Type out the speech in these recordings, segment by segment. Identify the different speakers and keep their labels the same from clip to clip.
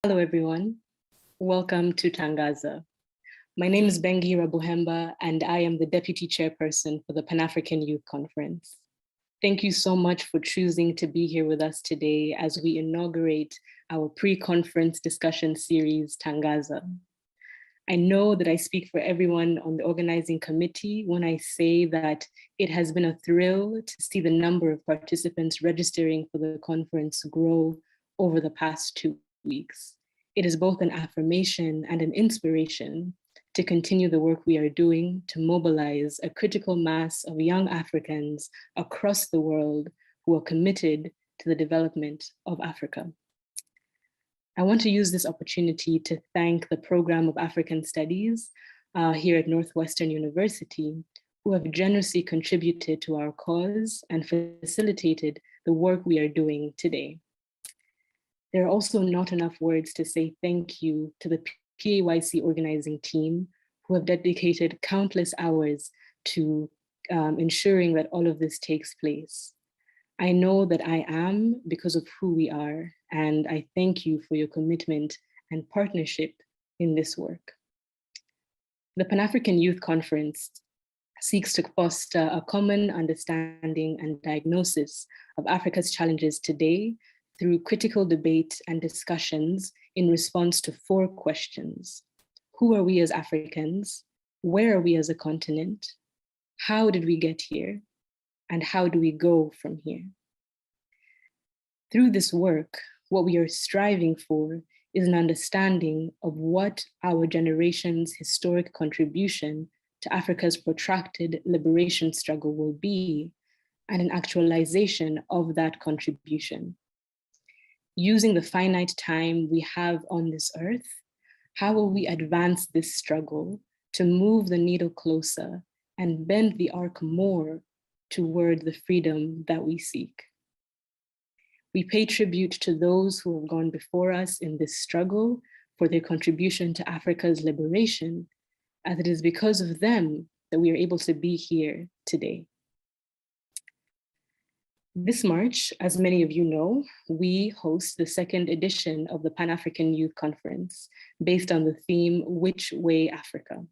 Speaker 1: Hello, everyone. Welcome to Tangaaza. My name is Bengira Buhemba, and I am the Deputy Chairperson for the Pan-African Youth Conference. Thank you so much for choosing to be here with us today as we inaugurate our pre-conference discussion series, Tangaaza. I know that I speak for everyone on the organizing committee when I say that it has been a thrill to see the number of participants registering for the conference grow over the past 2 weeks. It is both an affirmation and an inspiration to continue the work we are doing to mobilize a critical mass of young Africans across the world who are committed to the development of Africa. I want to use this opportunity to thank the Program of African Studies here at Northwestern University, who have generously contributed to our cause and facilitated the work we are doing today. There are also not enough words to say thank you to the PAYC organizing team who have dedicated countless hours to ensuring that all of this takes place. I know that I am because of who we are, and I thank you for your commitment and partnership in this work. The Pan-African Youth Conference seeks to foster a common understanding and diagnosis of Africa's challenges today through critical debate and discussions in response to 4 questions. Who are we as Africans? Where are we as a continent? How did we get here? And how do we go from here? Through this work, what we are striving for is an understanding of what our generation's historic contribution to Africa's protracted liberation struggle will be, and an actualization of that contribution. Using the finite time we have on this earth, how will we advance this struggle to move the needle closer and bend the arc more toward the freedom that we seek? We pay tribute to those who have gone before us in this struggle for their contribution to Africa's liberation, as it is because of them that we are able to be here today. This March, as many of you know, we host the 2nd edition of the Pan-African Youth Conference based on the theme, Which Way Africa?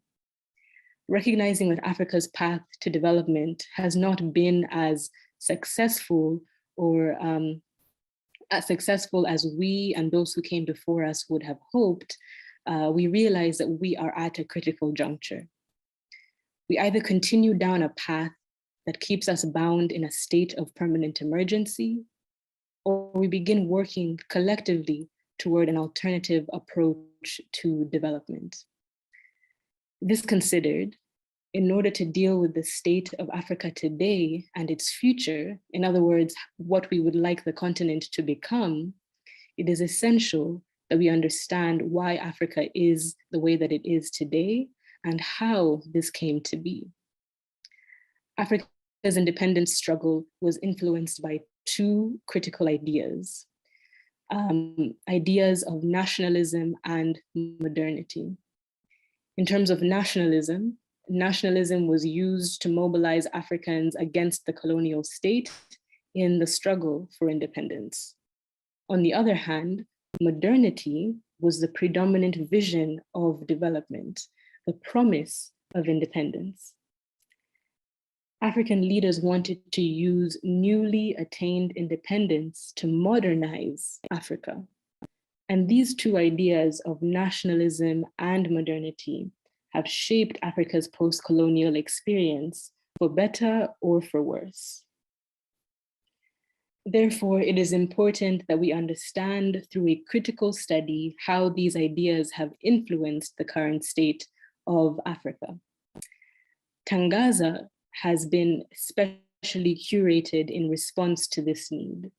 Speaker 1: Recognizing that Africa's path to development has not been as successful or as successful as we and those who came before us would have hoped, we realize that we are at a critical juncture. We either continue down a path that keeps us bound in a state of permanent emergency, or we begin working collectively toward an alternative approach to development. This considered, in order to deal with the state of Africa today and its future, in other words, what we would like the continent to become, it is essential that we understand why Africa is the way that it is today and how this came to be. Africa's independence struggle was influenced by 2 critical ideas, ideas of nationalism and modernity. In terms of nationalism, nationalism was used to mobilize Africans against the colonial state in the struggle for independence. On the other hand, modernity was the predominant vision of development, the promise of independence. African leaders wanted to use newly attained independence to modernize Africa. And these 2 ideas of nationalism and modernity have shaped Africa's post-colonial experience for better or for worse. Therefore, it is important that we understand through a critical study how these ideas have influenced the current state of Africa. Tangaaza has been specially curated in response to this need.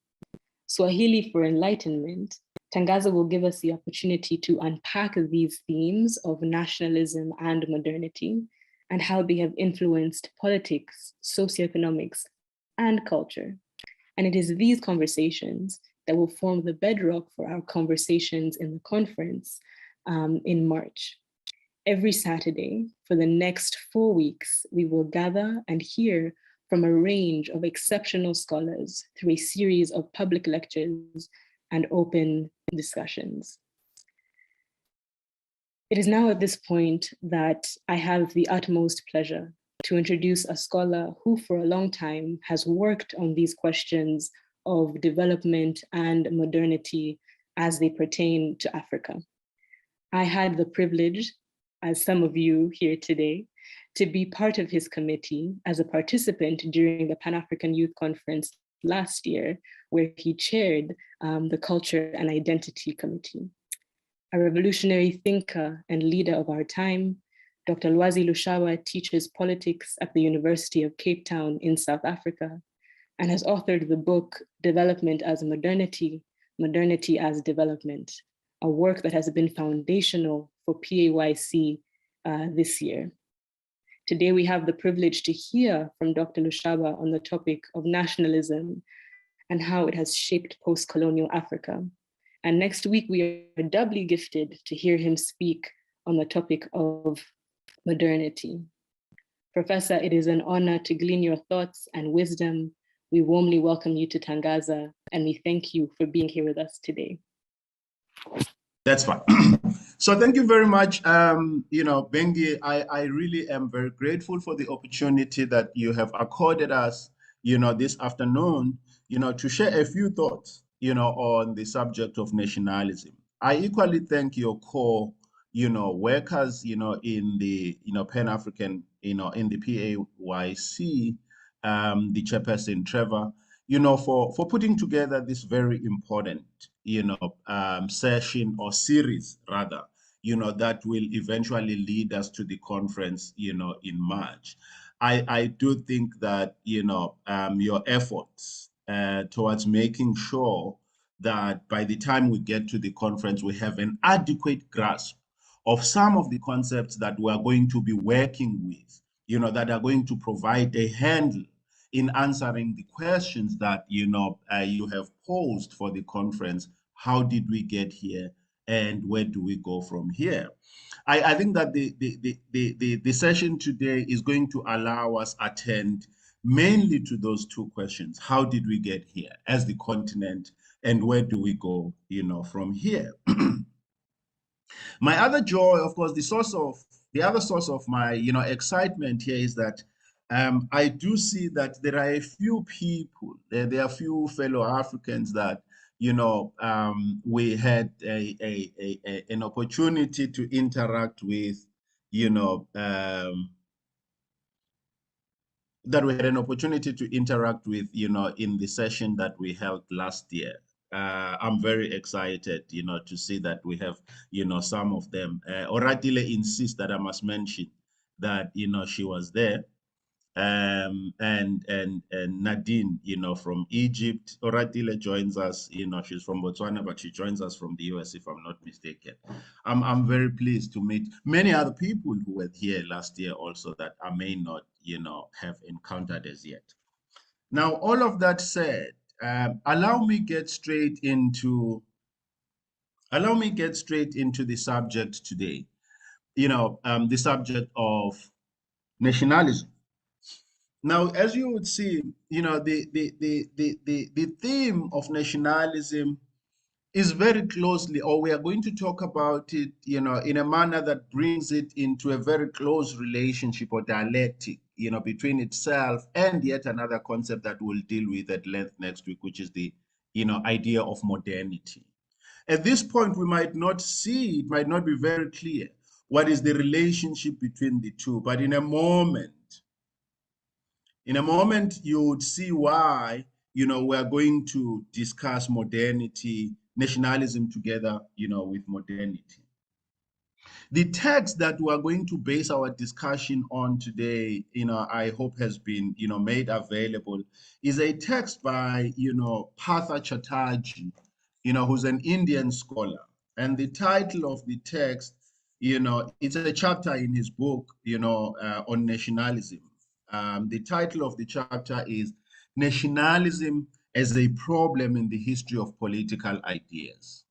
Speaker 1: Swahili for Enlightenment, Tangaaza will give us the opportunity to unpack these themes of nationalism and modernity and how they have influenced politics, socioeconomics, and culture. And it is these conversations that will form the bedrock for our conversations in the conference in March. Every Saturday for the next 4 weeks, we will gather and hear from a range of exceptional scholars through a series of public lectures and open discussions. It is now at this point that I have the utmost pleasure to introduce a scholar who for a long time has worked on these questions of development and modernity as they pertain to Africa. I had the privilege, as some of you here today, to be part of his committee as a participant during the Pan-African Youth Conference last year, where he chaired the Culture and Identity Committee. A revolutionary thinker and leader of our time, Dr. Lwazi Lushaba teaches politics at the University of Cape Town in South Africa and has authored the book Development as Modernity, Modernity as Development, a work that has been foundational for PAYC this year. Today, we have the privilege to hear from Dr. Lushaba on the topic of nationalism and how it has shaped post-colonial Africa. And next week, we are doubly gifted to hear him speak on the topic of modernity. Professor, it is an honor to glean your thoughts and wisdom. We warmly welcome you to Tangaaza, and we thank you for being here with us today.
Speaker 2: That's fine. So thank you very much. Bengi, I really am very grateful for the opportunity that you have accorded us, this afternoon, to share a few thoughts, on the subject of nationalism. I equally thank your core, workers, in the, Pan-African, in the PAYC, the chairperson, Trevor, for putting together this very important, session or series rather, that will eventually lead us to the conference, in March. I do think that, your efforts towards making sure that by the time we get to the conference, we have an adequate grasp of some of the concepts that we are going to be working with, that are going to provide a handle in answering the questions that you have posed for the conference. How did we get here, and where do we go from here? I think that the session today is going to allow us attend mainly to those two questions. How did we get here as the continent, and where do we go, from here? My other joy, of course, the other source of my, excitement here is that I do see that there are a few people, there are a few fellow Africans that, we had an opportunity to interact with, that we had an opportunity to interact with, in the session that we held last year. I'm very excited, to see that we have, some of them. Oratile insists that I must mention that, she was there. And Nadine, from Egypt. Oratile joins us, she's from Botswana, but she joins us from the US, if I'm not mistaken. I'm very pleased to meet many other people who were here last year also that I may not, have encountered as yet. Now, all of that said, allow me get straight into the subject today. The subject of nationalism. Now, as you would see, the theme of nationalism is very closely, or we are going to talk about it, in a manner that brings it into a very close relationship or dialectic, between itself and yet another concept that we'll deal with at length next week, which is the, idea of modernity. At this point, we might not see, it might not be very clear what is the relationship between the two, but in a moment, you would see why, we are going to discuss modernity, nationalism together, with modernity. The text that we are going to base our discussion on today, I hope has been, made available, is a text by, Partha Chatterjee, who's an Indian scholar. And the title of the text, it's a chapter in his book, on nationalism. The title of the chapter is Nationalism as a Problem in the History of Political Ideas.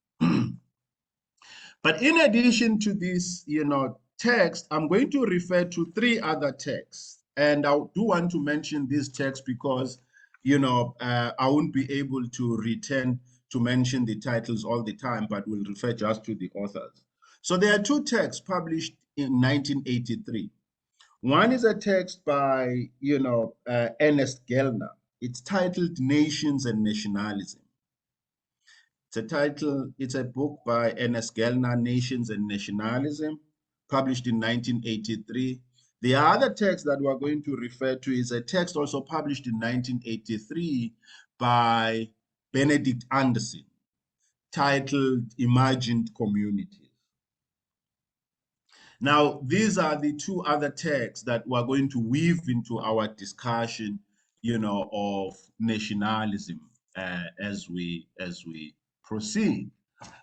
Speaker 2: But in addition to this, text, I'm going to refer to three other texts. And I do want to mention this text because, I won't be able to return to mention the titles all the time, but we'll refer just to the authors. So there are two texts published in 1983. One is a text by, Ernest Gellner. It's titled Nations and Nationalism. It's a book by Ernest Gellner, Nations and Nationalism, published in 1983. The other text that we're going to refer to is a text also published in 1983 by Benedict Anderson, titled Imagined Communities. Now, these are the two other texts that we're going to weave into our discussion, of nationalism as we proceed.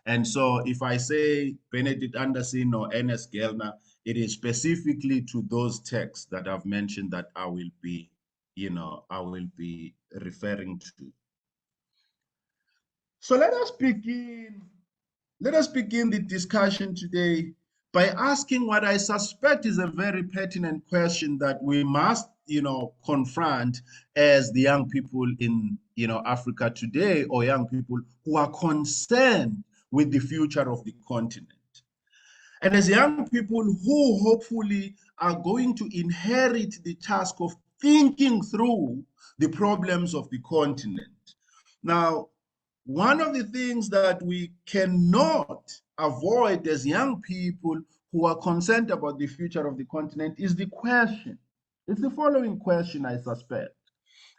Speaker 2: And so, if I say Benedict Anderson or Ernest Gellner, it is specifically to those texts that I've mentioned that I will be referring to. So let us begin the discussion today by asking what I suspect is a very pertinent question that we must, confront as the young people in, Africa today, or young people who are concerned with the future of the continent. And as young people who hopefully are going to inherit the task of thinking through the problems of the continent. Now, one of the things that we cannot avoid as young people who are concerned about the future of the continent is the question. It's the following question, I suspect,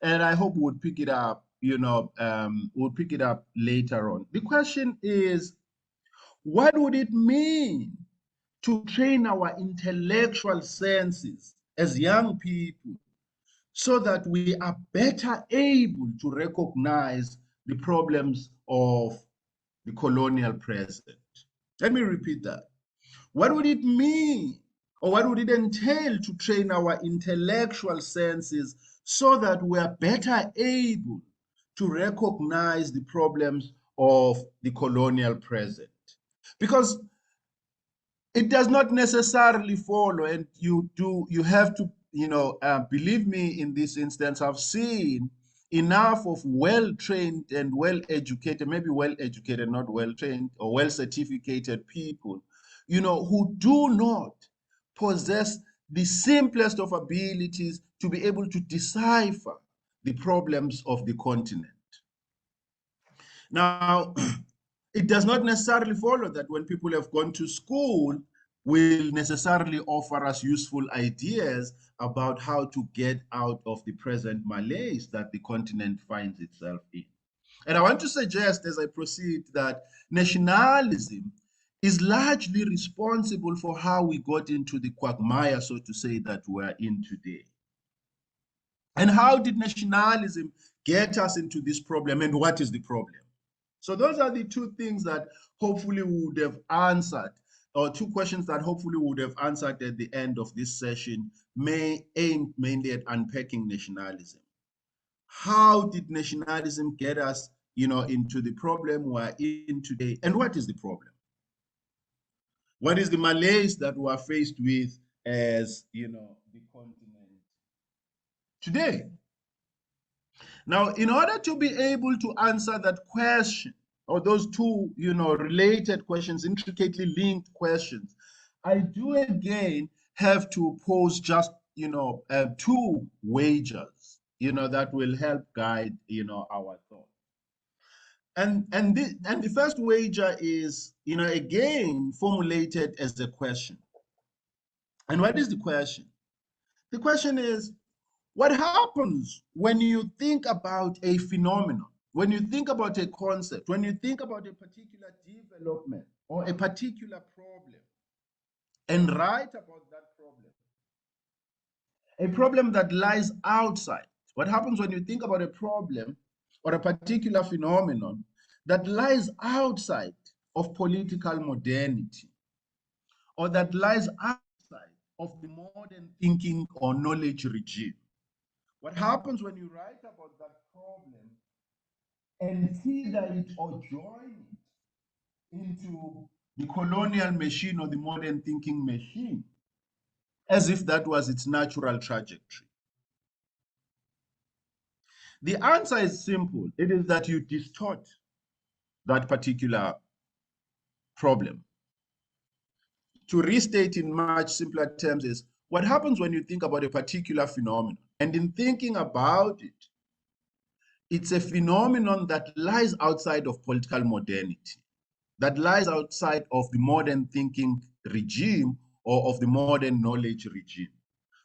Speaker 2: and I hope we'll pick it up, we'll pick it up later on. The question is, what would it mean to train our intellectual senses as young people so that we are better able to recognize the problems of the colonial present? Let me repeat that. What would it mean, or what would it entail to train our intellectual senses so that we are better able to recognize the problems of the colonial present? Because it does not necessarily follow, and you have to, believe me, in this instance, I've seen enough of well-trained and well-educated, maybe well-educated, not well-trained, or well-certificated people, who do not possess the simplest of abilities to be able to decipher the problems of the continent. Now, it does not necessarily follow that when people have gone to school will necessarily offer us useful ideas about how to get out of the present malaise that the continent finds itself in. And I want to suggest as I proceed that nationalism is largely responsible for how we got into the quagmire, so to say, that we're in today. And how did nationalism get us into this problem, and what is the problem? So those are the two things that hopefully we would have answered, or two questions that hopefully we would have answered at the end of this session, may aim mainly at unpacking nationalism. How did nationalism get us, into the problem we're in today? And what is the problem? What is the malaise that we're faced with as, the continent today? Now, in order to be able to answer that question, or those two, related questions, intricately linked questions, I do again have to pose just, two wagers, that will help guide, our thought. And the first wager is, again, formulated as a question. And what is the question? The question is, what happens when you think about a phenomenon, when you think about a concept, when you think about a particular development or a particular problem, and write about that problem, a problem that lies outside? What happens when you think about a problem or a particular phenomenon that lies outside of political modernity, or that lies outside of the modern thinking or knowledge regime? What happens when you write about that problem and feather it or join it into the colonial machine or the modern thinking machine, as if that was its natural trajectory? The answer is simple. It is that you distort that particular problem. to restate in much simpler terms, is what happens when you think about a particular phenomenon. And in thinking about it, it's a phenomenon that lies outside of political modernity, that lies outside of the modern thinking regime or of the modern knowledge regime.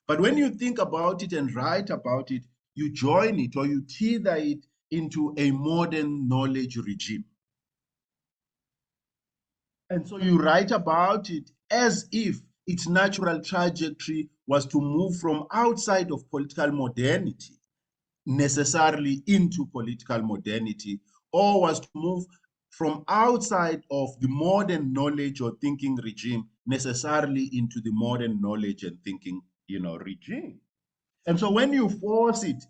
Speaker 2: But when you think about it and write about it, you join it or you tether it into a modern knowledge regime. And so you write about it as if its natural trajectory was to move from outside of political modernity necessarily into political modernity, or was to move from outside of the modern knowledge or thinking regime necessarily into the modern knowledge and thinking, regime. And so when you force it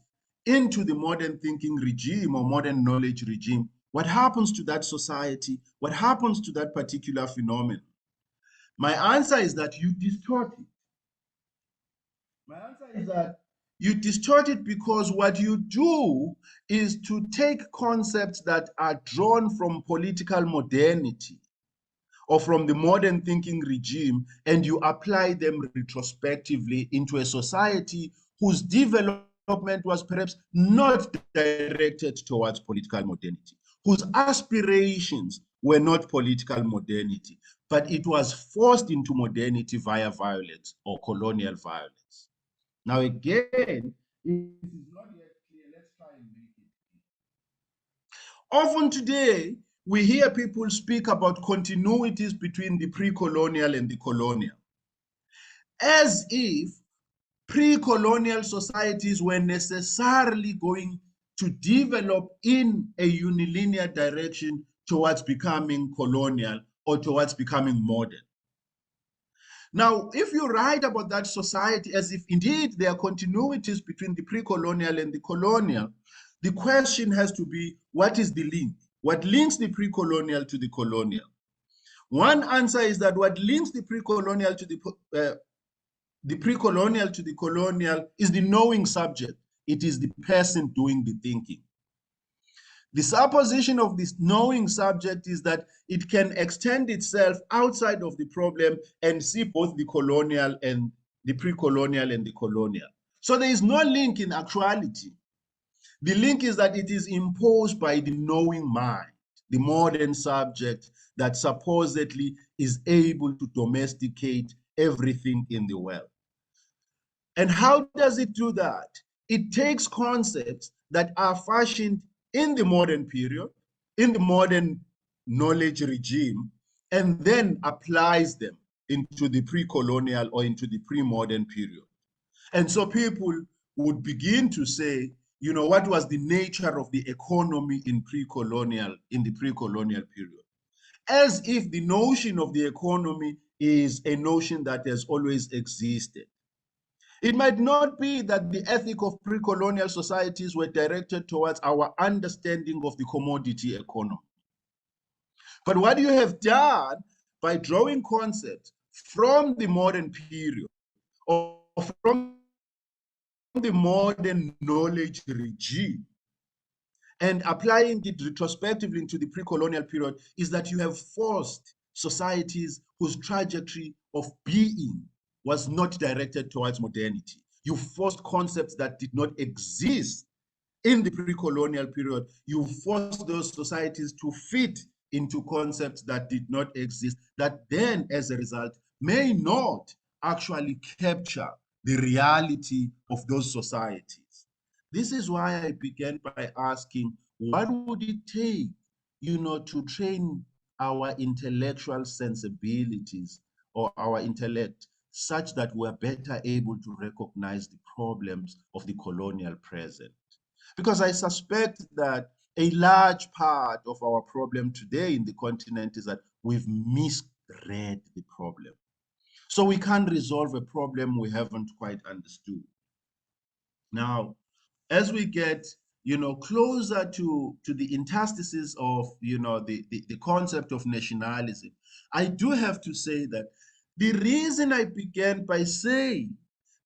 Speaker 2: into the modern thinking regime or modern knowledge regime, what happens to that society? What happens to that particular phenomenon? My answer is that you distort it. My answer is that you distort it because what you do is to take concepts that are drawn from political modernity or from the modern thinking regime, and you apply them retrospectively into a society whose development was perhaps not directed towards political modernity, whose aspirations were not political modernity, but it was forced into modernity via violence or colonial violence. Now, again, if it is not yet clear, let's try and make it clear. Often today, we hear people speak about continuities between the pre-colonial and the colonial, as if pre-colonial societies were necessarily going to develop in a unilinear direction towards becoming colonial or towards becoming modern. Now, if you write about that society as if indeed there are continuities between the pre-colonial and the colonial, the question has to be, what is the link? What links the pre-colonial to the colonial? One answer is that what links the pre-colonial to the pre-colonial to the colonial is the knowing subject. It is the person doing the thinking. The supposition of this knowing subject is that it can extend itself outside of the problem and see both the colonial and the pre-colonial and the colonial. So there is no link in actuality. The link is that it is imposed by the knowing mind, the modern subject that supposedly is able to domesticate everything in the world. And how does it do that? It takes concepts that are fashioned in the modern period, in the modern knowledge regime, and then applies them into the pre-colonial or into the pre-modern period. And so people would begin to say, what was the nature of the economy in the pre-colonial period? As if the notion of the economy is a notion that has always existed. It might not be that the ethic of pre-colonial societies were directed towards our understanding of the commodity economy. But what you have done by drawing concepts from the modern period or from the modern knowledge regime and applying it retrospectively into the pre-colonial period is that you have forced societies whose trajectory of being was not directed towards modernity. You forced concepts that did not exist in the pre-colonial period. You forced those societies to fit into concepts that did not exist, that then, as a result, may not actually capture the reality of those societies. This is why I began by asking, what would it take, to train our intellectual sensibilities or our intellect such that we're better able to recognize the problems of the colonial present? Because I suspect that a large part of our problem today in the continent is that we've misread the problem. So we can't resolve a problem we haven't quite understood. Now, as we get, closer to the interstices of, the concept of nationalism, I do have to say that the reason I began by saying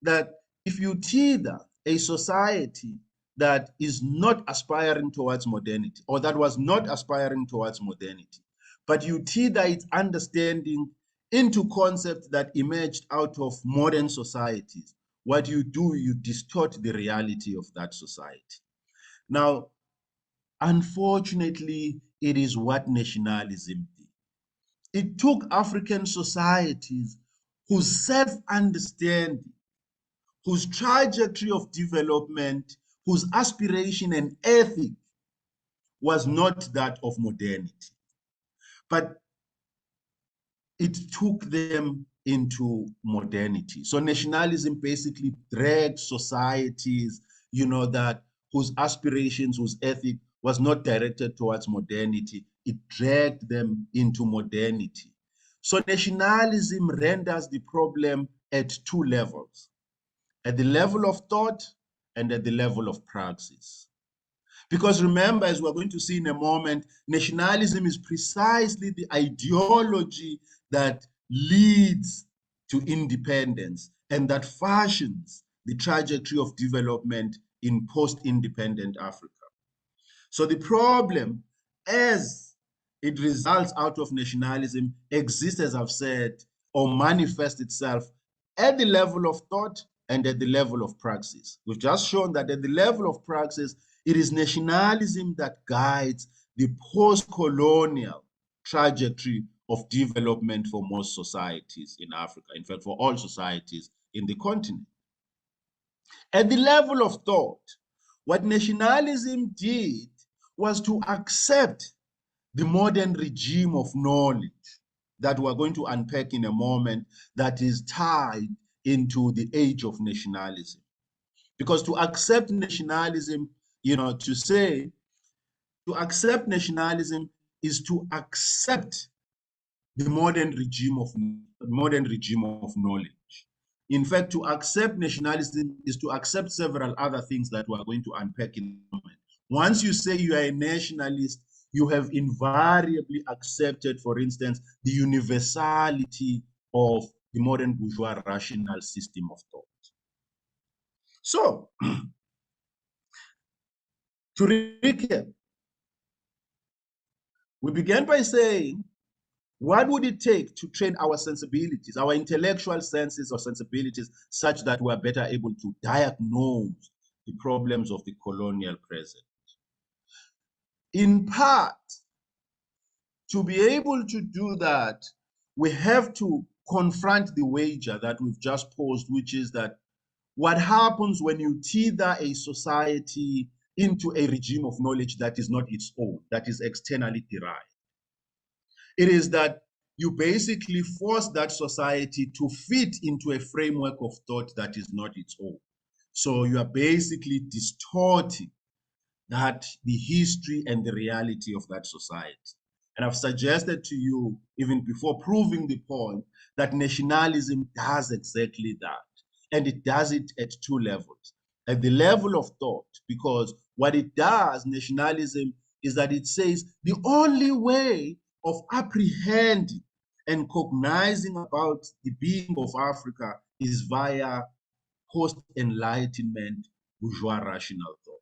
Speaker 2: that if you tether a society that is not aspiring towards modernity, or that was not aspiring towards modernity, but you tether its understanding into concepts that emerged out of modern societies, what you do, you distort the reality of that society. Now, unfortunately, it is what nationalism did. It took African societies whose self-understanding, whose trajectory of development, whose aspiration and ethic was not that of modernity, but it took them into modernity. So nationalism basically dragged societies, that whose aspirations, whose ethic was not directed towards modernity. It dragged them into modernity. So nationalism renders the problem at two levels, at the level of thought and at the level of praxis. Because remember, as we're going to see in a moment, nationalism is precisely the ideology that leads to independence and that fashions the trajectory of development in post-independent Africa. So the problem, as it results out of nationalism, exists, as I've said, or manifests itself at the level of thought and at the level of praxis. We've just shown that at the level of praxis, it is nationalism that guides the post-colonial trajectory of development for most societies in Africa, in fact, for all societies in the continent. At the level of thought, what nationalism did was to accept the modern regime of knowledge that we're going to unpack in a moment, that is tied into the age of nationalism. Because to accept nationalism, to accept nationalism is to accept the modern regime of knowledge. In fact, to accept nationalism is to accept several other things that we are going to unpack in a moment. Once you say you are a nationalist, you have invariably accepted, for instance, the universality of the modern bourgeois rational system of thought. So, to recap, we began by saying, what would it take to train our sensibilities, our intellectual senses or sensibilities, such that we are better able to diagnose the problems of the colonial present? In part, to be able to do that, we have to confront the wager that we've just posed, which is that what happens when you tether a society into a regime of knowledge that is not its own, that is externally derived? It is that you basically force that society to fit into a framework of thought that is not its own. So you are basically distorting that the history and the reality of that society. And I've suggested to you, even before proving the point, that nationalism does exactly that. And it does it at two levels. At the level of thought, because what it does, nationalism, is that it says the only way of apprehending and cognizing about the being of Africa is via post-enlightenment bourgeois rational thought.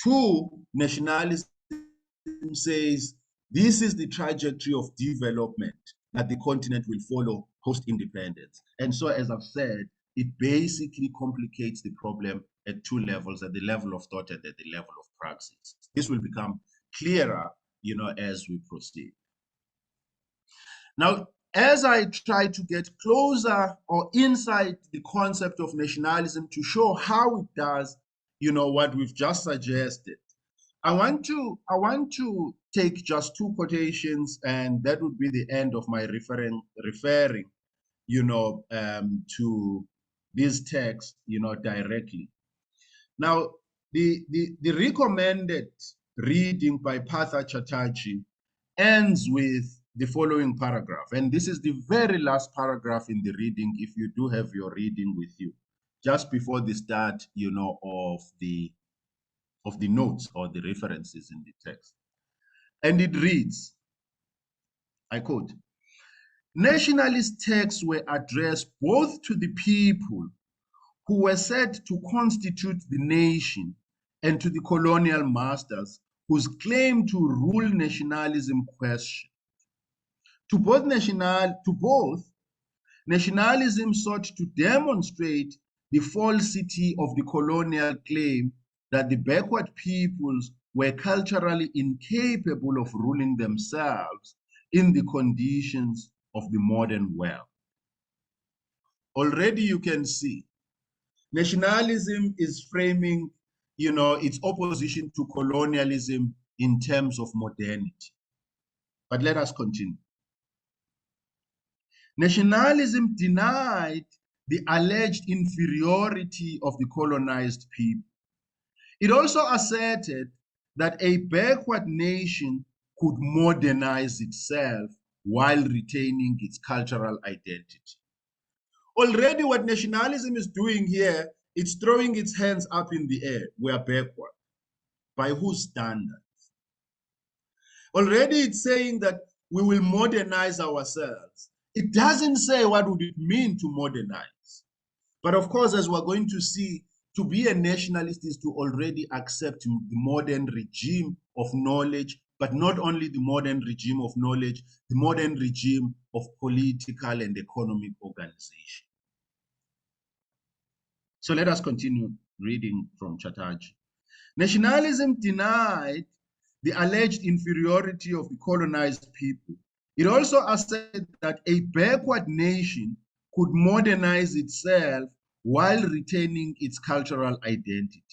Speaker 2: Two, nationalism says this is the trajectory of development that the continent will follow post-independence. And so, as I've said, it basically complicates the problem at two levels, at the level of thought and at the level of praxis. This will become clearer, as we proceed. Now, as I try to get closer or inside the concept of nationalism to show how it does, what we've just suggested, I want to take just two quotations, and that would be the end of my referring, to these texts, directly. Now, the recommended reading by Partha Chatterjee ends with the following paragraph, and this is the very last paragraph in the reading, if you do have your reading with you, just before the start, of the notes or the references in the text. And it reads, I quote, "Nationalist texts were addressed both to the people who were said to constitute the nation and to the colonial masters whose claim to rule nationalism questioned. To both, nationalism sought to demonstrate the falsity of the colonial claim that the backward peoples were culturally incapable of ruling themselves in the conditions of the modern world. Already you can see nationalism is framing, its opposition to colonialism in terms of modernity. But let us continue. Nationalism denied the alleged inferiority of the colonized people. It also asserted that a backward nation could modernize itself while retaining its cultural identity. Already what nationalism is doing here, it's throwing its hands up in the air. We are backward. By whose standard? Already it's saying that we will modernize ourselves. It doesn't say what would it mean to modernize. But of course, as we're going to see, to be a nationalist is to already accept the modern regime of knowledge, but not only the modern regime of knowledge, the modern regime of political and economic organization. So let us continue reading from Chatterjee. Nationalism denied the alleged inferiority of the colonized people. It also asserted that a backward nation could modernize itself while retaining its cultural identity.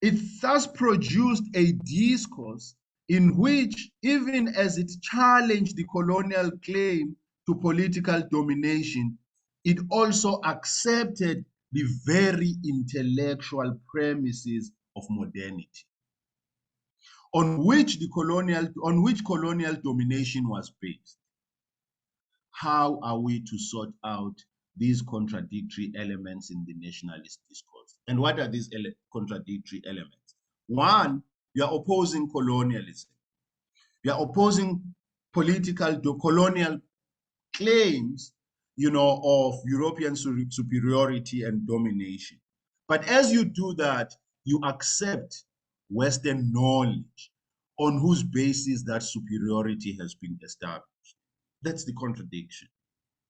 Speaker 2: It thus produced a discourse in which, even as it challenged the colonial claim to political domination, it also accepted the very intellectual premises of modernity, on which colonial domination was based. How are we to sort out these contradictory elements in the nationalist discourse? And what are these contradictory elements? One, you are opposing colonialism. You are opposing colonial claims, of European superiority and domination. But as you do that, you accept Western knowledge on whose basis that superiority has been established. That's the contradiction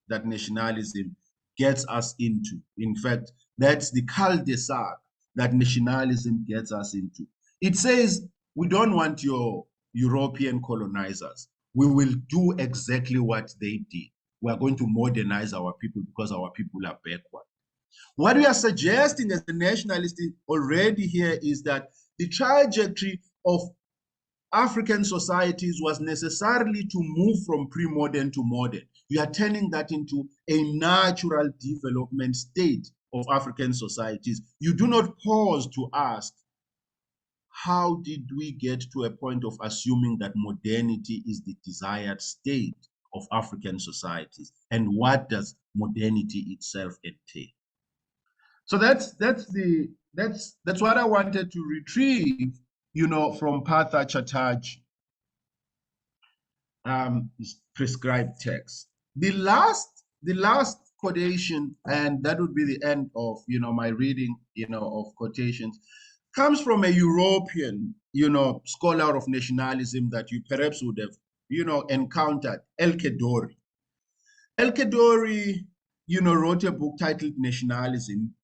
Speaker 2: that nationalism gets us into. In fact, that's the cul-de-sac that nationalism gets us into. It says, we don't want your European colonizers. We will do exactly what they did. We are going to modernize our people because our people are backward. What we are suggesting as the nationalists already here is that the trajectory of African societies was necessarily to move from pre-modern to modern. You are turning that into a natural development state of African societies. You do not pause to ask, how did we get to a point of assuming that modernity is the desired state of African societies? And what does modernity itself entail? So that's what I wanted to retrieve, from Partha Chatterjee. Prescribed text. The last quotation, and that would be the end of my reading of quotations, comes from a European scholar of nationalism that you perhaps would have encountered, El-Kedori. El-Kedori wrote a book titled Nationalism.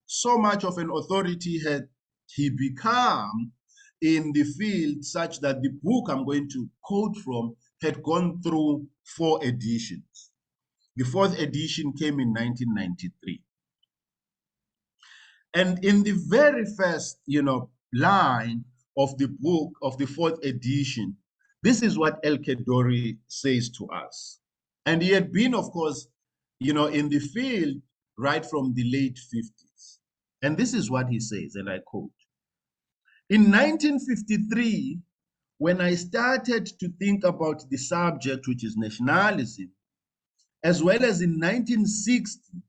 Speaker 2: So much of an authority had he become in the field, such that the book I'm going to quote from had gone through 4 editions. The 4th edition came in 1993. And in the very first, line of the book, of the 4th edition, this is what El-Kedori says to us. And he had been, of course, in the field right from the late 50s. And this is what he says, and I quote, "In 1953, when I started to think about the subject, which is nationalism, as well as in 1960,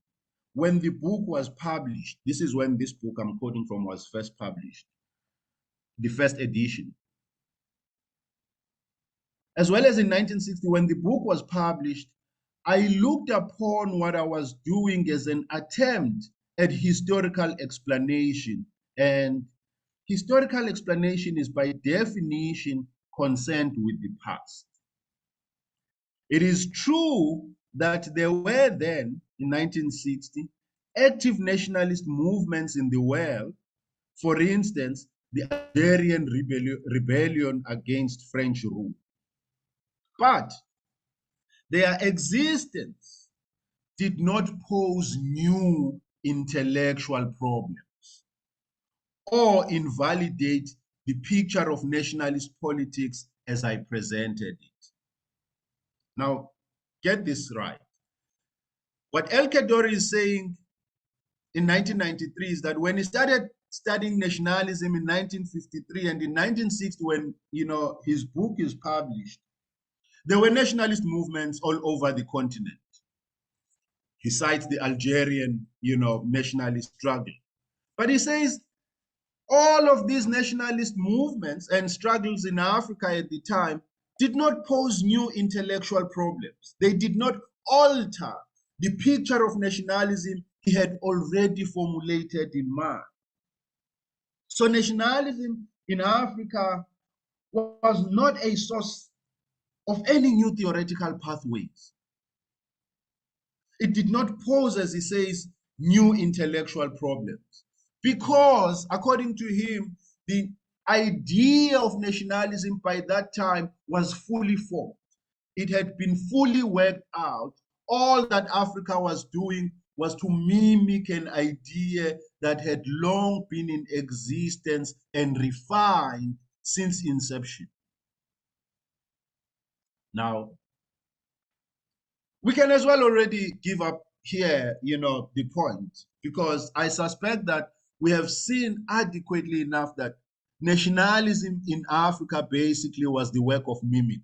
Speaker 2: when the book was published," this is when this book I'm quoting from was first published, the first edition. As well as in 1960, when the book was published, I looked upon what I was doing as an attempt at historical explanation. And historical explanation is by definition concerned with the past. It is true that there were then, in 1960, active nationalist movements in the world. For instance, the Algerian rebellion against French rule. But their existence did not pose new intellectual problems or invalidate the picture of nationalist politics as I presented it. Now, get this right. What El Kaddouri is saying in 1993 is that when he started studying nationalism in 1953 and in 1960, when his book is published, there were nationalist movements all over the continent. He cites the Algerian, nationalist struggle. But he says all of these nationalist movements and struggles in Africa at the time did not pose new intellectual problems. They did not alter the picture of nationalism he had already formulated in mind. So nationalism in Africa was not a source of any new theoretical pathways. It did not pose, as he says, new intellectual problems. Because, according to him, the idea of nationalism by that time was fully formed. It had been fully worked out. All that Africa was doing was to mimic an idea that had long been in existence and refined since inception. Now, we can as well already give up here, the point, because I suspect that we have seen adequately enough that nationalism in Africa basically was the work of mimicry.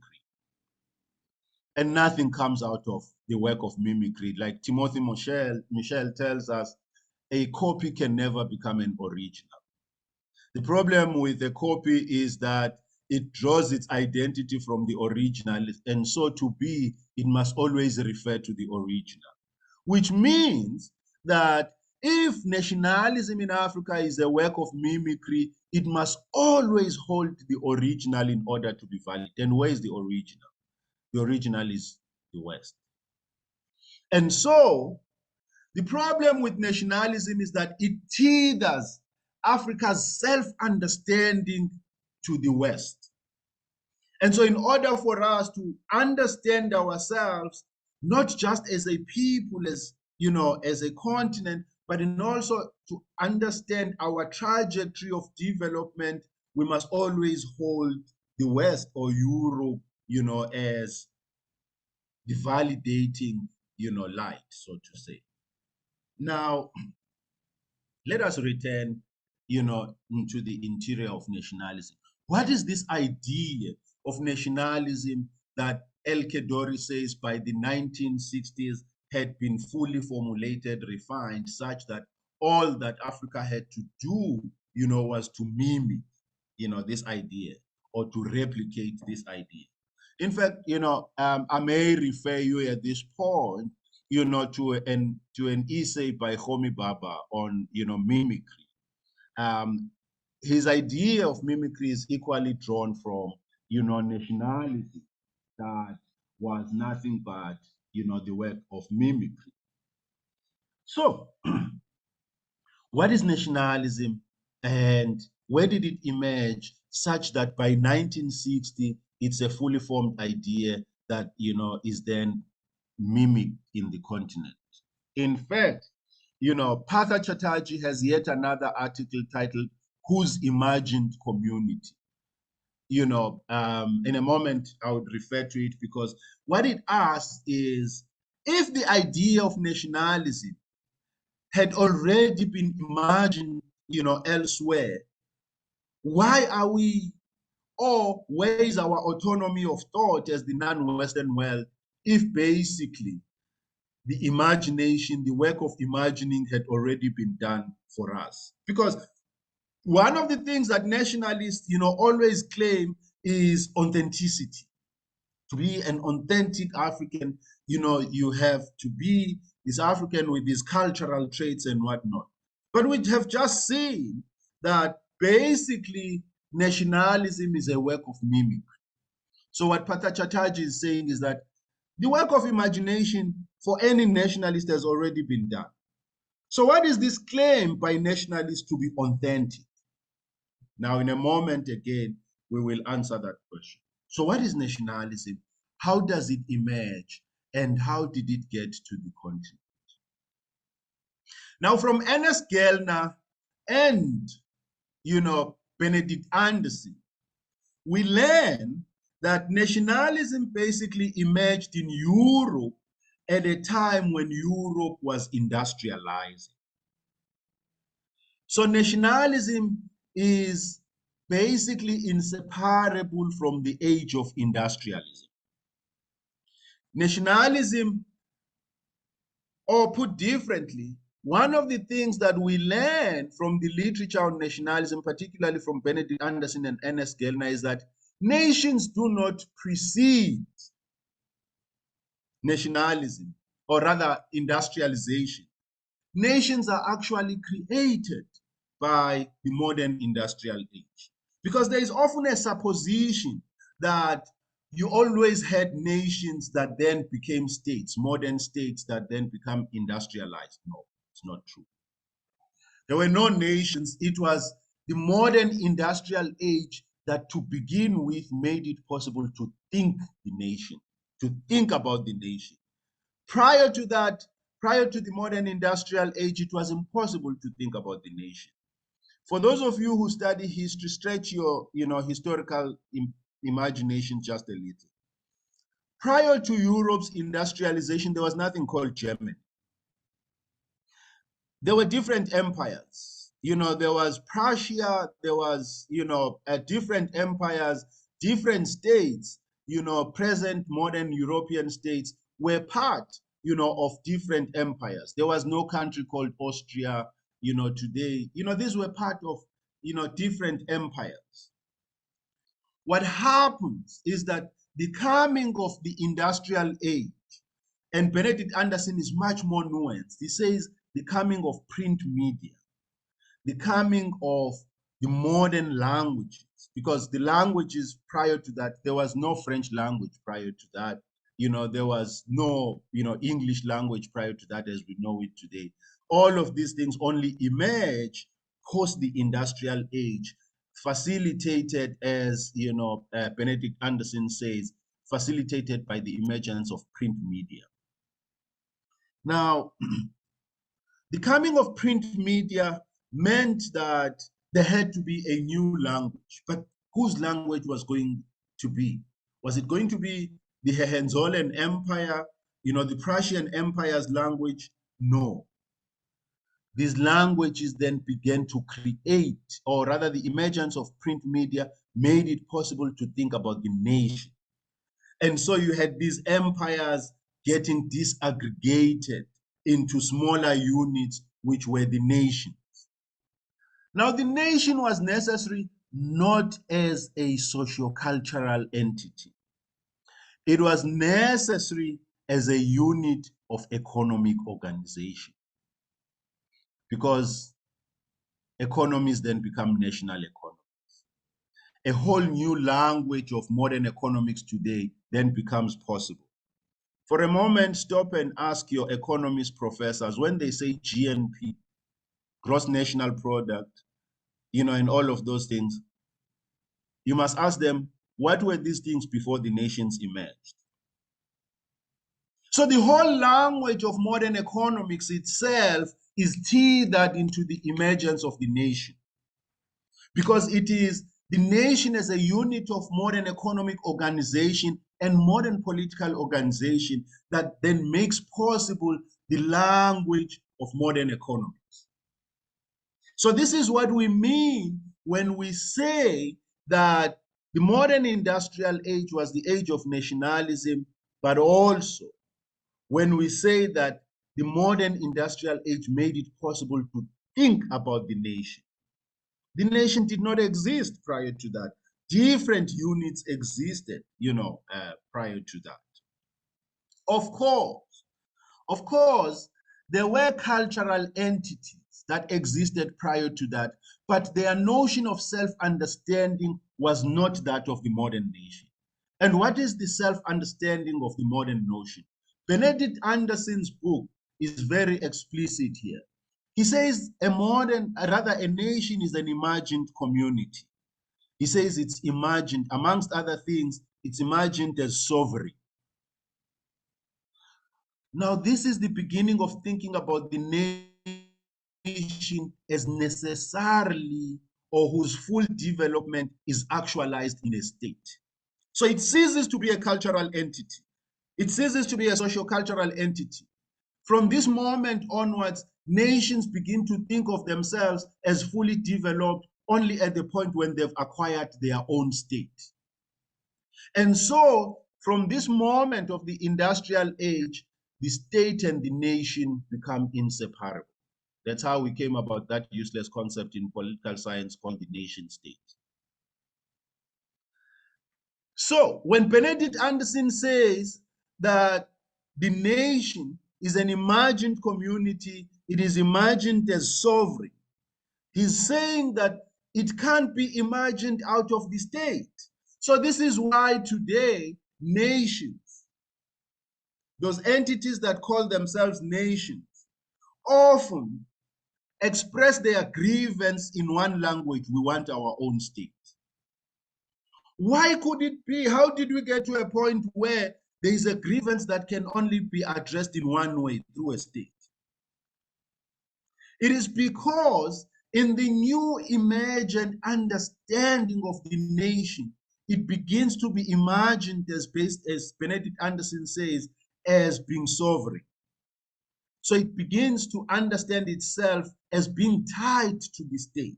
Speaker 2: And nothing comes out of the work of mimicry. Like Timothy Michel tells us, a copy can never become an original. The problem with a copy is that it draws its identity from the original, and so to be, it must always refer to the original, which means that if nationalism in Africa is a work of mimicry, it must always hold the original in order to be valid. And where is the original? The original is the West. And so the problem with nationalism is that it tethers Africa's self-understanding to the West. And so in order for us to understand ourselves, not just as a people, as a continent, but in also to understand our trajectory of development, we must always hold the West or Europe, as the validating, light, so to say. Now, let us return, into the interior of nationalism. What is this idea of nationalism that El Kaddouri says by the 1960s had been fully formulated, refined, such that all that Africa had to do, was to mimic, this idea or to replicate this idea? In fact, I may refer you at this point, to an essay by Homi Baba on, mimicry. His idea of mimicry is equally drawn from, nationality that was nothing but, the work of mimicry. So, what is nationalism and where did it emerge such that by 1960, it's a fully formed idea that, is then mimicked in the continent? In fact, Partha Chatterjee has yet another article titled, Whose Imagined Community? In a moment, I would refer to it because what it asks is, if the idea of nationalism had already been imagined, elsewhere, why are we, or where is our autonomy of thought as the non-Western world if basically the imagination, the work of imagining had already been done for us? Because one of the things that nationalists, always claim is authenticity. To be an authentic African, you have to be this African with these cultural traits and whatnot. But we have just seen that basically nationalism is a work of mimicry. So what Pata Chatterjee is saying is that the work of imagination for any nationalist has already been done. So what is this claim by nationalists to be authentic? Now, in a moment again, we will answer that question. So what is nationalism? How does it emerge? And how did it get to the continent? Now, from Ernest Gellner and, Benedict Anderson, we learn that nationalism basically emerged in Europe at a time when Europe was industrializing. So nationalism is basically inseparable from the age of industrialism. Nationalism, or put differently, one of the things that we learn from the literature on nationalism, particularly from Benedict Anderson and Ernest Gellner, is that nations do not precede nationalism, or rather industrialization. Nations are actually created by the modern industrial age, because there is often a supposition that you always had nations that then became states, modern states that then become industrialized. No, it's not true. There were no nations. It was the modern industrial age that, to begin with, made it possible to think the nation, to think about the nation. Prior to that, prior to the modern industrial age, it was impossible to think about the nation. For those of you who study history, stretch your historical imagination just a little. Prior to Europe's industrialization, there was nothing called Germany. There were different empires. There was Prussia, there was, different empires, different states, present modern European states were part, of different empires. There was no country called Austria, today. These were part of, different empires. What happens is that the coming of the industrial age, and Benedict Anderson is much more nuanced. He says the coming of print media, the coming of the modern languages, because the languages prior to that, there was no French language prior to that. There was no, English language prior to that as we know it today. All of these things only emerge post the industrial age, facilitated, as Benedict Anderson says, facilitated by the emergence of print media. Now, the coming of print media meant that there had to be a new language, but whose language was going to be? Was it going to be the Hohenzollern Empire, the Prussian Empire's language? No. These languages then began to create, or rather the emergence of print media made it possible to think about the nation. And so you had these empires getting disaggregated into smaller units, which were the nations. Now, the nation was necessary not as a socio-cultural entity. It was necessary as a unit of economic organization, because economies then become national economies. A whole new language of modern economics today then becomes possible. For a moment, stop and ask your economist professors, when they say GNP, gross national product, and all of those things, you must ask them, what were these things before the nations emerged? So the whole language of modern economics itself is tethered into the emergence of the nation, because it is the nation as a unit of modern economic organization and modern political organization that then makes possible the language of modern economics. So this is what we mean when we say that the modern industrial age was the age of nationalism, but also when we say that the modern industrial age made it possible to think about the nation. The nation did not exist prior to that. Different units existed, prior to that. Of course, there were cultural entities that existed prior to that, but their notion of self-understanding was not that of the modern nation. And what is the self-understanding of the modern notion? Benedict Anderson's book is very explicit here. He says a nation is an imagined community. He says it's imagined, amongst other things, it's imagined as sovereign. Now, this is the beginning of thinking about the nation as necessarily or whose full development is actualized in a state. So it ceases to be a cultural entity. It ceases to be a socio-cultural entity. From this moment onwards, nations begin to think of themselves as fully developed only at the point when they've acquired their own state. And so, from this moment of the industrial age, the state and the nation become inseparable. That's how we came about that useless concept in political science called the nation state. So, when Benedict Anderson says that the nation is an imagined community, it is imagined as sovereign, he's saying that it can't be imagined out of the state. So this is why today nations, those entities that call themselves nations, often express their grievance in one language: we want our own state. Why could it be? How did we get to a point where there is a grievance that can only be addressed in one way, through a state? It is because in the new imagined understanding of the nation, it begins to be imagined as Benedict Anderson says, as being sovereign. So it begins to understand itself as being tied to the state.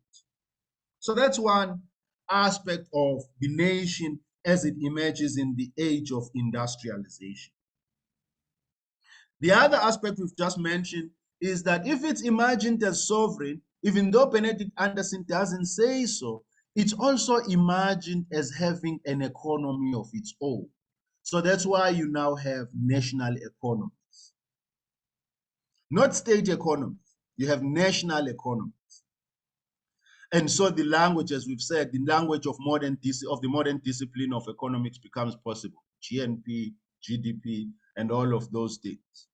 Speaker 2: So that's one aspect of the nation as it emerges in the age of industrialization. The other aspect we've just mentioned is that if it's imagined as sovereign, even though Benedict Anderson doesn't say so, it's also imagined as having an economy of its own. So that's why you now have national economies. Not state economies, you have national economies. And so the language, as we've said, the language of the modern discipline of economics becomes possible. GNP, GDP, and all of those things.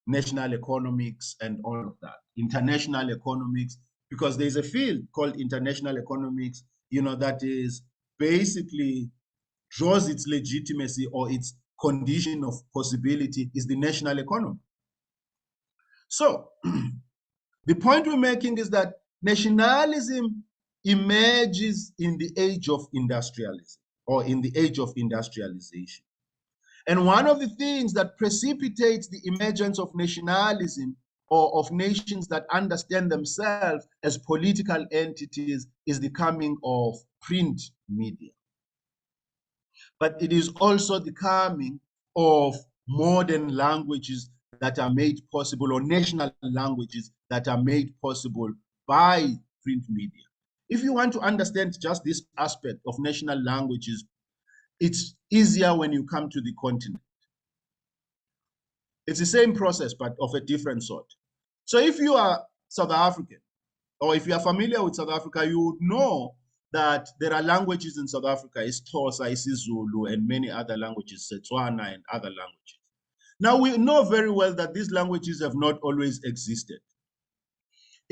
Speaker 2: National economics and all of that. International economics, because there's a field called international economics, that is basically draws its legitimacy or its condition of possibility is the national economy. So the point we're making is that nationalism emerges in the age of industrialism or in the age of industrialization. And one of the things that precipitates the emergence of nationalism or of nations that understand themselves as political entities is the coming of print media. But it is also the coming of modern languages that are made possible, or national languages that are made possible by print media. If you want to understand just this aspect of national languages, it's easier when you come to the continent. It's the same process, but of a different sort. So if you are South African, or if you are familiar with South Africa, you would know that there are languages in South Africa, isiXhosa, isiZulu, and many other languages, Setswana and other languages. Now we know very well that these languages have not always existed.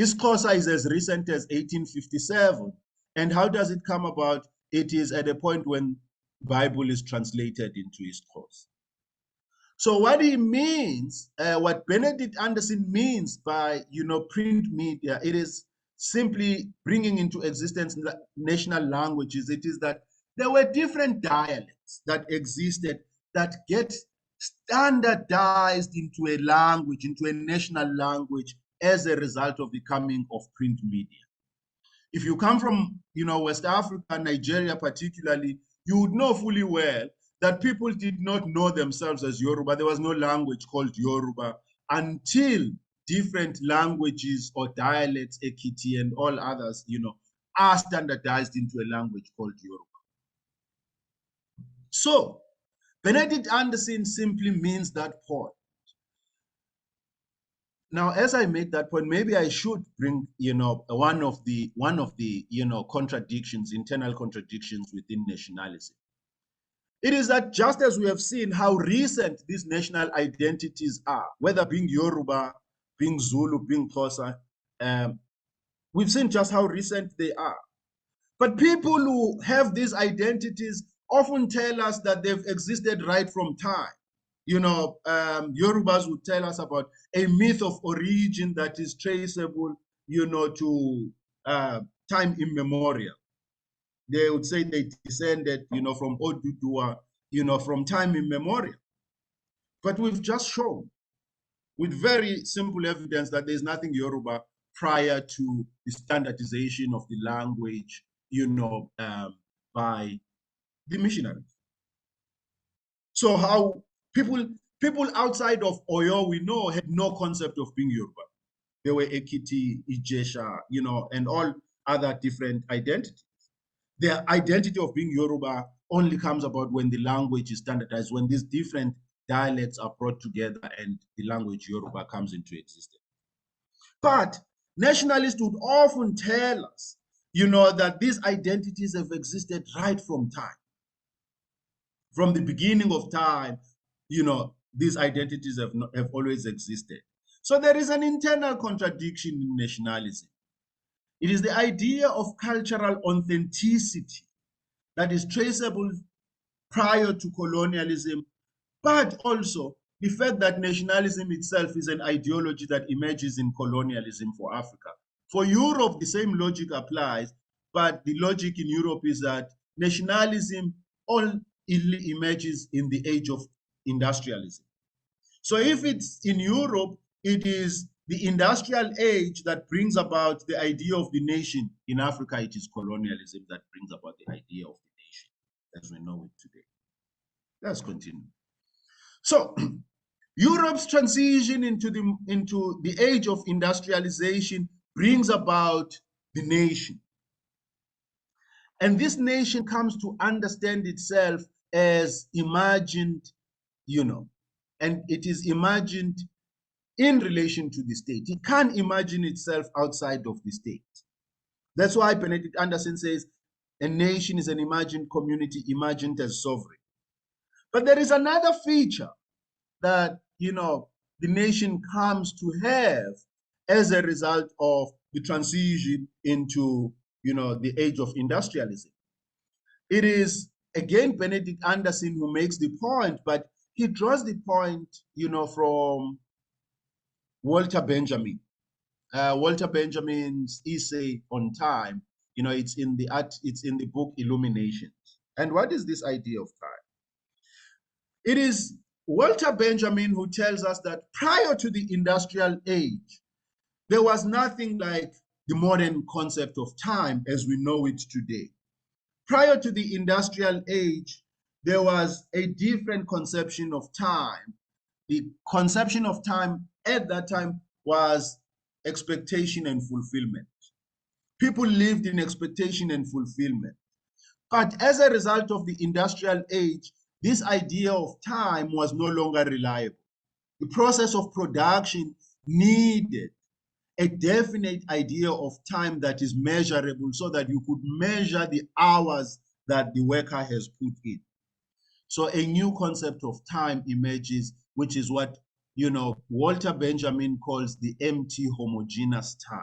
Speaker 2: isiXhosa is as recent as 1857. And how does it come about? It is at a point when the Bible is translated into isiXhosa. So what he means, what Benedict Anderson means by, print media, it is simply bringing into existence national languages. It is that there were different dialects that existed that get standardized into a language, into a national language as a result of the coming of print media. If you come from, West Africa, Nigeria particularly, you would know fully well that people did not know themselves as Yoruba. There was no language called Yoruba until different languages or dialects, Ekiti and all others, are standardized into a language called Yoruba. So Benedict Anderson simply means that point. Now, as I make that point, maybe I should bring, one of the contradictions, internal contradictions within nationalism. It is that just as we have seen how recent these national identities are, whether being Yoruba, being Zulu, being Xhosa, we've seen just how recent they are. But people who have these identities often tell us that they've existed right from time. Yorubas would tell us about a myth of origin that is traceable, to time immemorial. They would say they descended, from Oduduwa, from time immemorial. But we've just shown with very simple evidence that there's nothing Yoruba prior to the standardization of the language, by the missionaries. So how people outside of Oyo, we know, had no concept of being Yoruba. They were Ekiti, Ijesha, and all other different identities. Their identity of being Yoruba only comes about when the language is standardized, when these different dialects are brought together and the language Yoruba comes into existence. But nationalists would often tell us, that these identities have existed right from time. From the beginning of time, these identities have always existed. So there is an internal contradiction in nationalism. It is the idea of cultural authenticity that is traceable prior to colonialism, but also the fact that nationalism itself is an ideology that emerges in colonialism for Africa. For Europe, the same logic applies, but the logic in Europe is that nationalism only emerges in the age of industrialism. So if it's in Europe, it is the industrial age that brings about the idea of the nation. In Africa, it is colonialism that brings about the idea of the nation as we know it today. Let's continue. So Europe's transition into the age of industrialization brings about the nation. And this nation comes to understand itself as imagined, and it is imagined in relation to the state. It can't imagine itself outside of the state. That's why Benedict Anderson says a nation is an imagined community, imagined as sovereign. But there is another feature that, the nation comes to have as a result of the transition into, the age of industrialism. It is, again, Benedict Anderson who makes the point, but he draws the point, from Walter Benjamin. Walter Benjamin's essay on time, it's in the book Illuminations. And what is this idea of time? It is Walter Benjamin who tells us that prior to the industrial age, there was nothing like the modern concept of time as we know it today. Prior to the industrial age, there was a different conception of time. The conception of time at that time was expectation and fulfillment. People lived in expectation and fulfillment. But as a result of the industrial age, this idea of time was no longer reliable. The process of production needed a definite idea of time that is measurable so that you could measure the hours that the worker has put in. So a new concept of time emerges, which is what, Walter Benjamin calls the empty homogeneous time.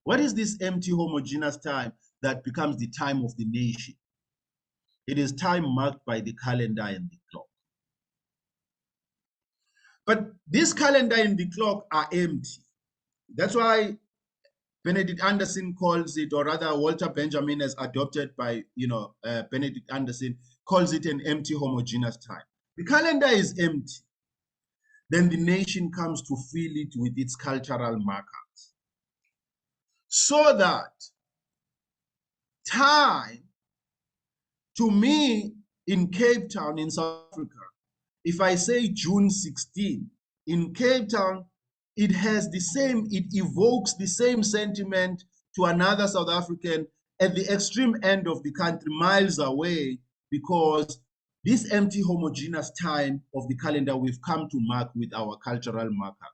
Speaker 2: What is this empty homogeneous time that becomes the time of the nation? It is time marked by the calendar and the clock. But this calendar and the clock are empty. That's why Benedict Anderson calls it, or rather Walter Benjamin, as adopted by Benedict Anderson, calls it an empty homogeneous time. The calendar is empty. Then the nation comes to fill it with its cultural markers. So that time, to me, in Cape Town, in South Africa, if I say June 16, in Cape Town, it evokes the same sentiment to another South African at the extreme end of the country, miles away, because this empty homogeneous time of the calendar we've come to mark with our cultural markers.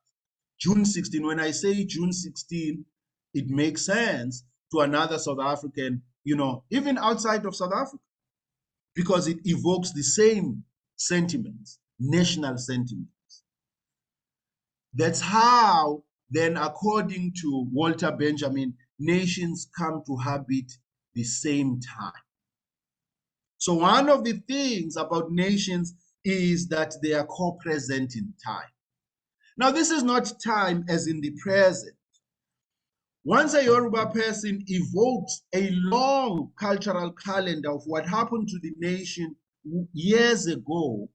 Speaker 2: June 16, when I say June 16, it makes sense to another South African, even outside of South Africa. because it evokes the same sentiments, national sentiments. That's how, then, according to Walter Benjamin, nations come to habit the same time. So one of the things about nations is that they are co-present in time. Now, this is not time as in the present. Once a Yoruba person evokes a long cultural calendar of what happened to the nation years ago,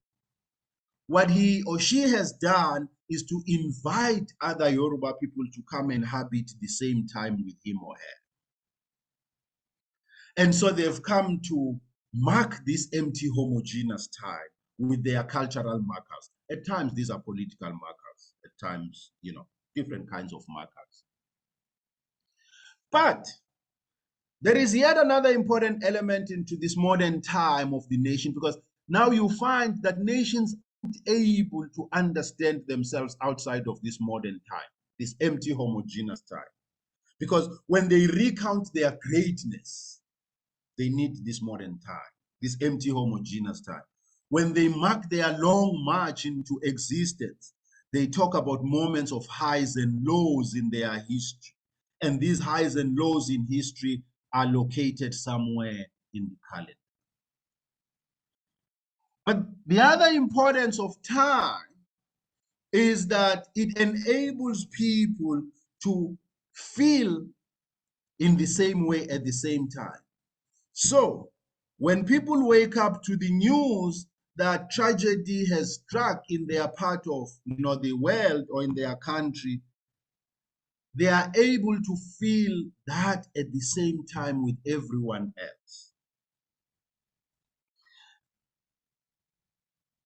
Speaker 2: what he or she has done is to invite other Yoruba people to come and inhabit the same time with him or her. And so they've come to mark this empty homogeneous time with their cultural markers. At times, these are political markers. At times, different kinds of markers. But there is yet another important element into this modern time of the nation, because now you find that nations aren't able to understand themselves outside of this modern time, this empty homogeneous time. Because when they recount their greatness, they need this modern time, this empty homogeneous time. When they mark their long march into existence, they talk about moments of highs and lows in their history. And these highs and lows in history are located somewhere in the calendar. But the other importance of time is that it enables people to feel in the same way at the same time. So when people wake up to the news that tragedy has struck in their part of the world or in their country, they are able to feel that at the same time with everyone else.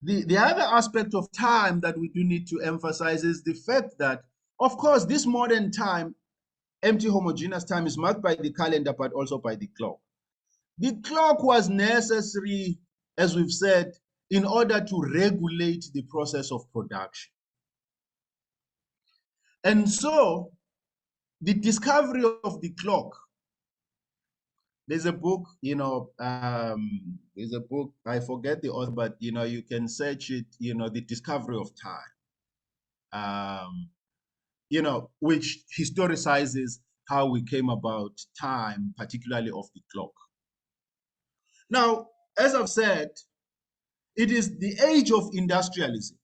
Speaker 2: The other aspect of time that we do need to emphasize is the fact that, of course, this modern time, empty homogeneous time, is marked by the calendar, but also by the clock. The clock was necessary, as we've said, in order to regulate the process of production. And so the discovery of the clock, there's a book, there's a book, I forget the author, but you can search it, The Discovery of Time, which historicizes how we came about time, particularly of the clock. Now, as I've said, it is the age of industrialism.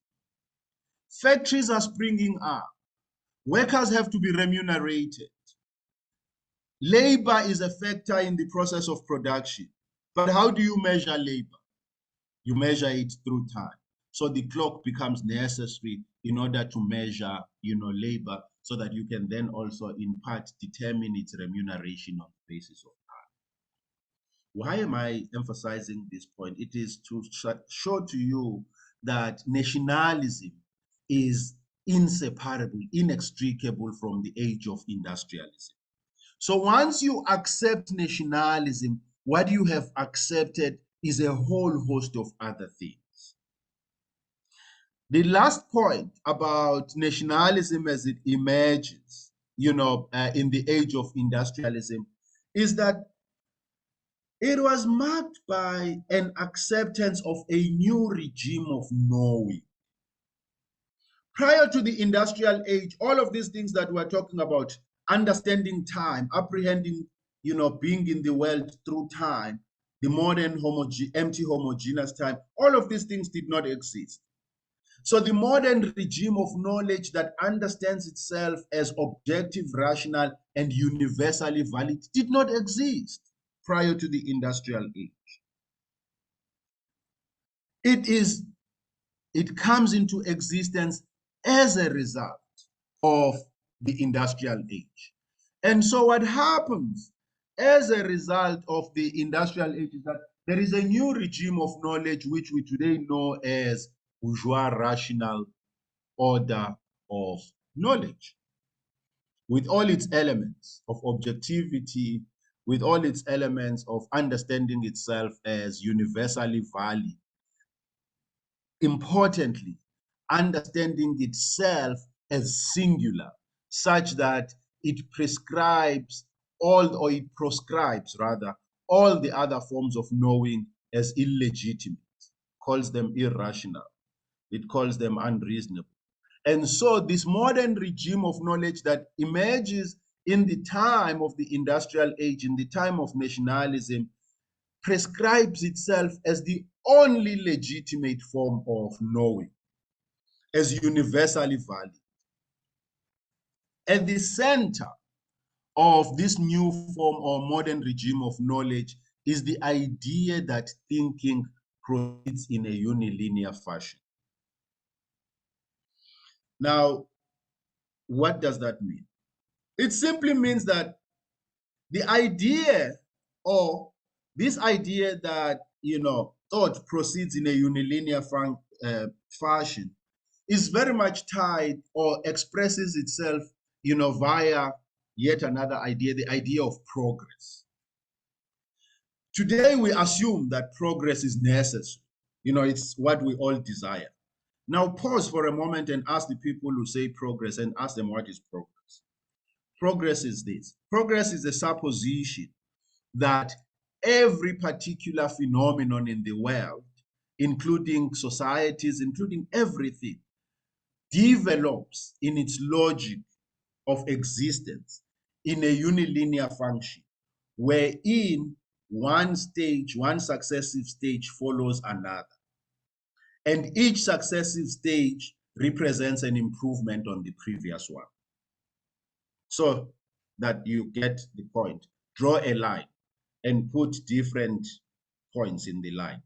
Speaker 2: Factories are springing up. Workers have to be remunerated. Labor is a factor in the process of production. But how do you measure labor? You measure it through time. So the clock becomes necessary in order to measure, labor, so that you can then also, in part, determine its remuneration on the basis of time. Why am I emphasizing this point? It is to show to you that nationalism is inseparable, inextricable from the age of industrialism. So once you accept nationalism, what you have accepted is a whole host of other things. The last point about nationalism as it emerges, in the age of industrialism, is that it was marked by an acceptance of a new regime of knowing. Prior to the industrial age, all of these things that we're talking about, understanding time, apprehending, being in the world through time, the modern empty homogeneous time, all of these things did not exist. So the modern regime of knowledge that understands itself as objective, rational, and universally valid did not exist prior to the industrial age. It comes into existence as a result of the industrial age. And so what happens as a result of the industrial age is that there is a new regime of knowledge which we today know as bourgeois rational order of knowledge, with all its elements of objectivity, with all its elements of understanding itself as universally valid. Importantly, understanding itself as singular, such that it proscribes all the other forms of knowing as illegitimate, calls them irrational, it calls them unreasonable. And so this modern regime of knowledge that emerges in the time of the industrial age, in the time of nationalism, prescribes itself as the only legitimate form of knowing, as universally valid. At the center of this new form or modern regime of knowledge is the idea that thinking proceeds in a unilinear fashion. Now, what does that mean? It simply means that the idea, or this idea that, thought proceeds in a unilinear fashion, is very much tied or expresses itself, via yet another idea, the idea of progress. Today, we assume that progress is necessary. It's what we all desire. Now, pause for a moment and ask the people who say progress and ask them, what is progress? Progress is this. Progress is the supposition that every particular phenomenon in the world, including societies, including everything, develops in its logic of existence in a unilinear function, wherein one successive stage follows another. And each successive stage represents an improvement on the previous one. So that you get the point, draw a line and put different points in the line.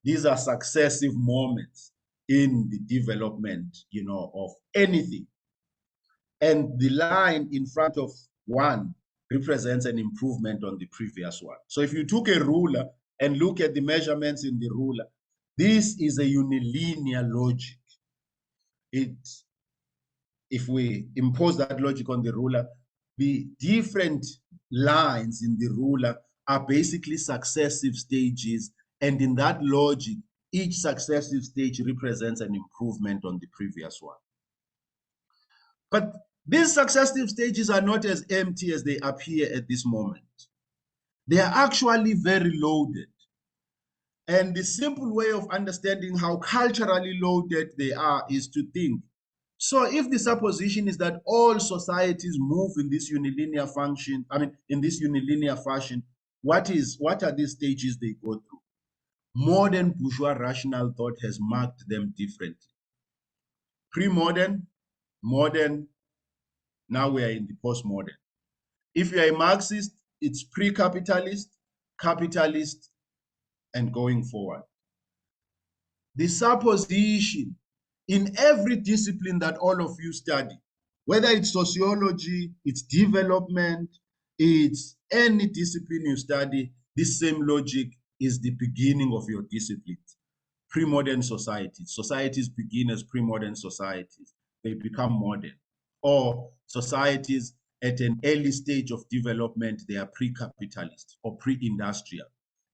Speaker 2: These are successive moments in the development, of anything. And the line in front of one represents an improvement on the previous one. So if you took a ruler and look at the measurements in the ruler, this is a unilinear logic. If we impose that logic on the ruler, the different lines in the ruler are basically successive stages. And in that logic, each successive stage represents an improvement on the previous one. But these successive stages are not as empty as they appear at this moment. They are actually very loaded. And the simple way of understanding how culturally loaded they are is to think, so if the supposition is that all societies move in this unilinear function, in this unilinear fashion, what are these stages they go through? Modern bourgeois rational thought has marked them differently. Pre-modern, modern, now we are in the post-modern. If you are a Marxist, it's pre-capitalist, capitalist, and going forward. The supposition in every discipline that all of you study, whether it's sociology, it's development, it's any discipline you study, this same logic is the beginning of your disciplines. Pre-modern societies. Societies begin as pre-modern societies. They become modern. Or societies at an early stage of development, they are pre-capitalist or pre-industrial,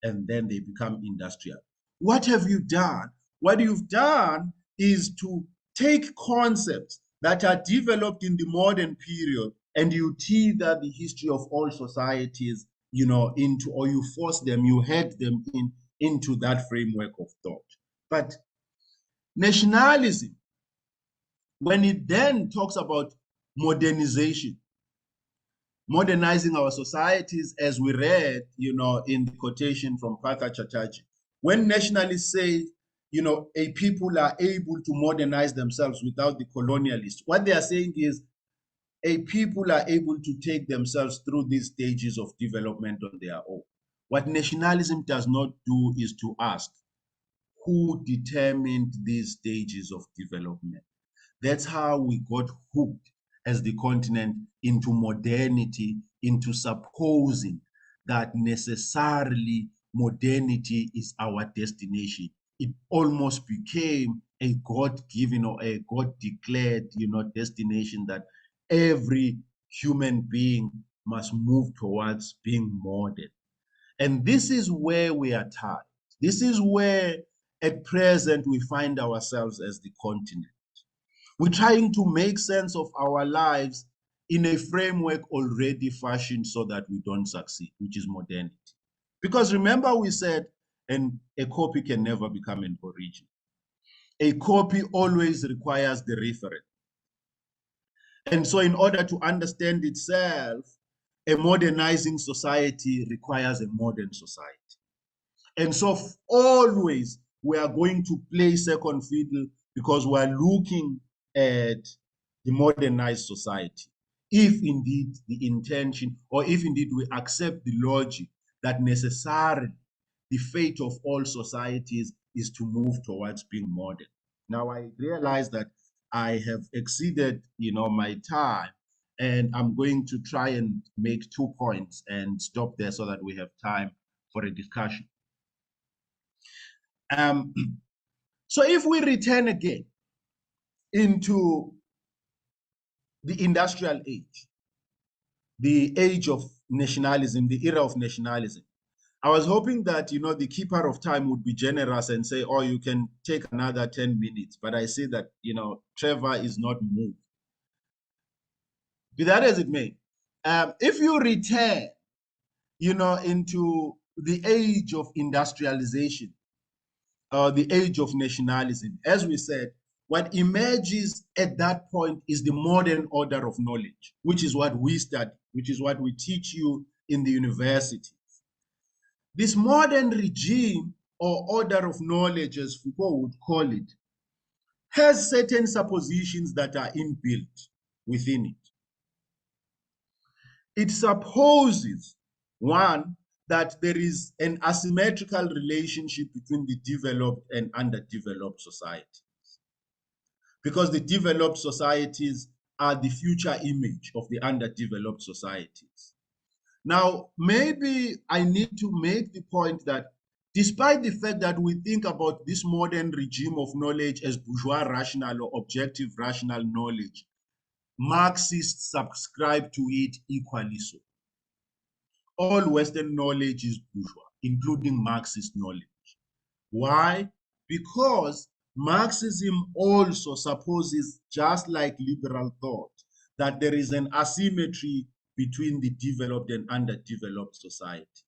Speaker 2: and then they become industrial. What have you done? What you've done is to take concepts that are developed in the modern period and you tether the history of all societies, into, or you force them, you head them into that framework of thought. But nationalism, when it then talks about modernization, modernizing our societies, as we read, in the quotation from Partha Chatterjee, when nationalists say, a people are able to modernize themselves without the colonialists, what they are saying is a people are able to take themselves through these stages of development on their own. What nationalism does not do is to ask, who determined these stages of development? That's how we got hooked as the continent into modernity, into supposing that necessarily modernity is our destination. It almost became a God-given or a God-declared, destination that every human being must move towards being modern. And this is where we are tied. This is where at present we find ourselves as the continent. We're trying to make sense of our lives in a framework already fashioned so that we don't succeed, which is modernity. Because remember we said and a copy can never become an original. A copy always requires the reference. And so in order to understand itself, a modernizing society requires a modern society. And so always we are going to play second fiddle because we are looking at the modernized society. If indeed the intention, or if indeed we accept the logic that necessarily the fate of all societies is to move towards being modern. Now I realize that I have exceeded, my time, and I'm going to try and make 2 points and stop there so that we have time for a discussion. So if we return again into the industrial age, the age of nationalism, the era of nationalism, I was hoping that, the keeper of time would be generous and say, oh, you can take another 10 minutes. But I see that, Trevor is not moved. Be that as it may, if you return, into the age of industrialization, the age of nationalism, as we said, what emerges at that point is the modern order of knowledge, which is what we study, which is what we teach you in the university. This modern regime or order of knowledge, as Foucault would call it, has certain suppositions that are inbuilt within it. It supposes, one, that there is an asymmetrical relationship between the developed and underdeveloped societies, because the developed societies are the future image of the underdeveloped societies. Now, maybe I need to make the point that despite the fact that we think about this modern regime of knowledge as bourgeois rational or objective rational knowledge, Marxists subscribe to it equally so. All Western knowledge is bourgeois, including Marxist knowledge. Why? Because Marxism also supposes, just like liberal thought, that there is an asymmetry between the developed and underdeveloped societies.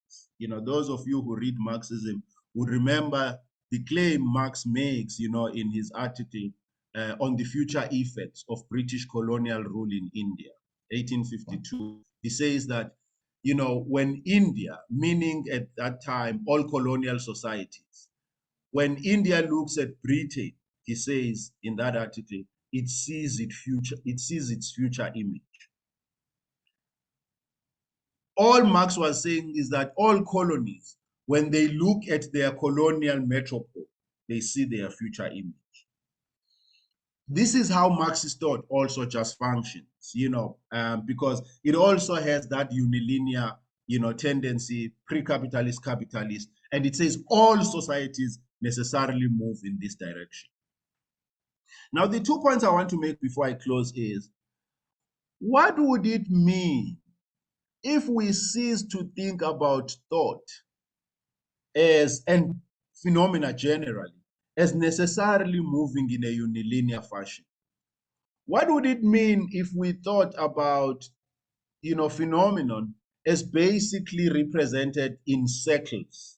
Speaker 2: Those of you who read Marxism would remember the claim Marx makes, in his article on the future effects of British colonial rule in India, 1852. He says that, when India, meaning at that time all colonial societies, when India looks at Britain, he says in that article, it sees its future image. All Marx was saying is that all colonies, when they look at their colonial metropole, they see their future image. This is how Marxist thought also just functions, because it also has that unilinear, tendency, pre-capitalist, capitalist, and it says all societies necessarily move in this direction. Now, the 2 points I want to make before I close is, what would it mean if we cease to think about thought and phenomena generally as necessarily moving in a unilinear fashion? What would it mean if we thought about, phenomenon as basically represented in circles?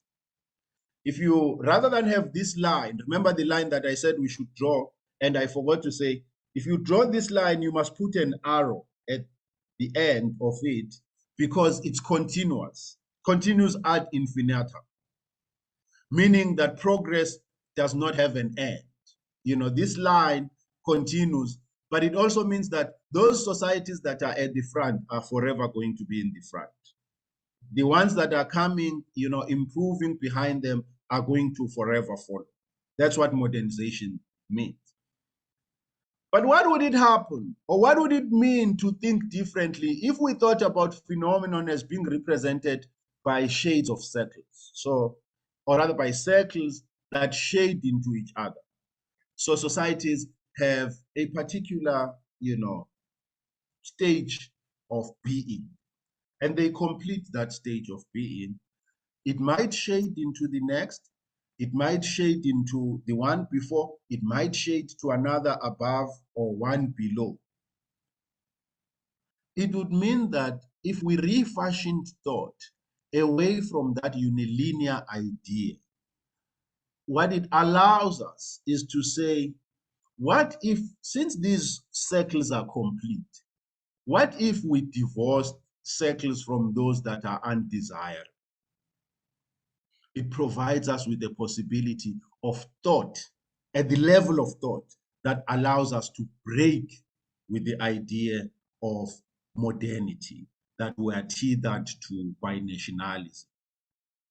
Speaker 2: If you, rather than have this line, remember the line that I said we should draw, and I forgot to say, if you draw this line, you must put an arrow at the end of it because it's continuous ad infinitum, meaning that progress does not have an end. This line continues, but it also means that those societies that are at the front are forever going to be in the front. The ones that are coming, improving behind them are going to forever follow. That's what modernization means. But what would it happen, or what would it mean to think differently if we thought about phenomenon as being represented by shades of circles? So, or rather by circles that shade into each other. So societies have a particular, stage of being, and they complete that stage of being. It might shade into the next, it might shade into the one before, it might shade to another above or one below. It would mean that if we refashioned thought away from that unilinear idea what it allows us is to say, what if, since these circles are complete, what if we divorced circles from those that are undesired? It provides us with the possibility of thought at the level of thought that allows us to break with the idea of modernity that we are tethered to by nationalism.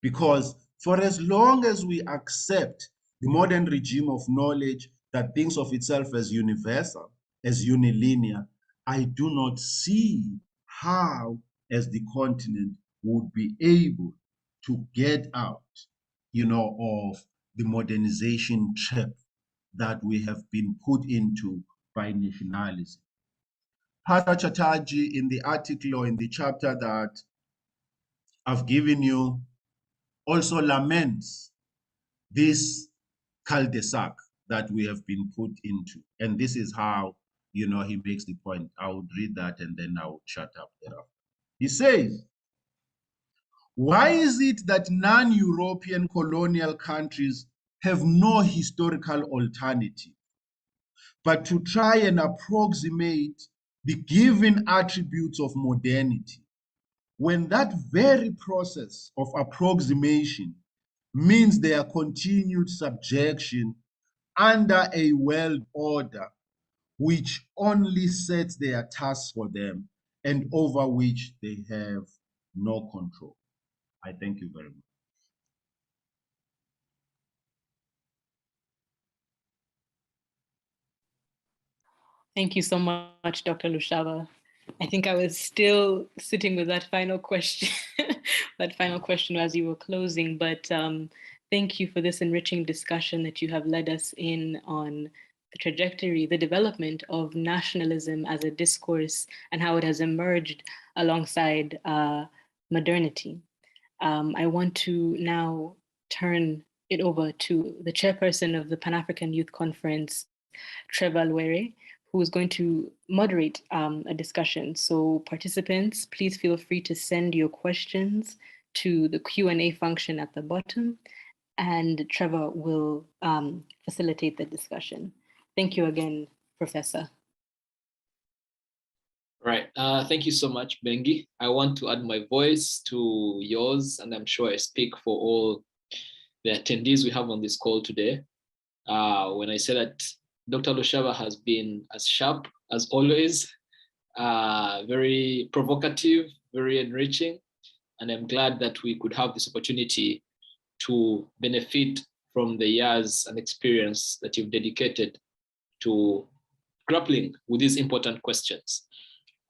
Speaker 2: Because for as long as we accept the modern regime of knowledge that thinks of itself as universal, as unilinear, I do not see how, as the continent, would be able to get out, of the modernization trap that we have been put into by nationalism. Pastor Chatterjee, in the article or in the chapter that I've given you, also laments this cul-de-sac that we have been put into. And this is how, he makes the point. I would read that and then I would shut up thereafter. He says, why is it that non-European colonial countries have no historical alternative but to try and approximate the given attributes of modernity, when that very process of approximation means their continued subjection under a world order which only sets their tasks for them and over which they have no control? I thank you very much.
Speaker 1: Thank you so much, Dr. Lushaba. I think I was still sitting with that final question, that final question as you were closing, but thank you for this enriching discussion that you have led us in on the trajectory, the development of nationalism as a discourse and how it has emerged alongside modernity. I want to now turn it over to the chairperson of the Pan-African Youth Conference, Trevor Lwere, who is going to moderate a discussion. So participants, please feel free to send your questions to the Q&A function at the bottom, and Trevor will facilitate the discussion. Thank you again, Professor.
Speaker 3: Right. Thank you so much, Bengi. I want to add my voice to yours, and I'm sure I speak for all the attendees we have on this call today. When I say that Dr. Lushaba has been as sharp as always, very provocative, very enriching, and I'm glad that we could have this opportunity to benefit from the years and experience that you've dedicated to grappling with these important questions.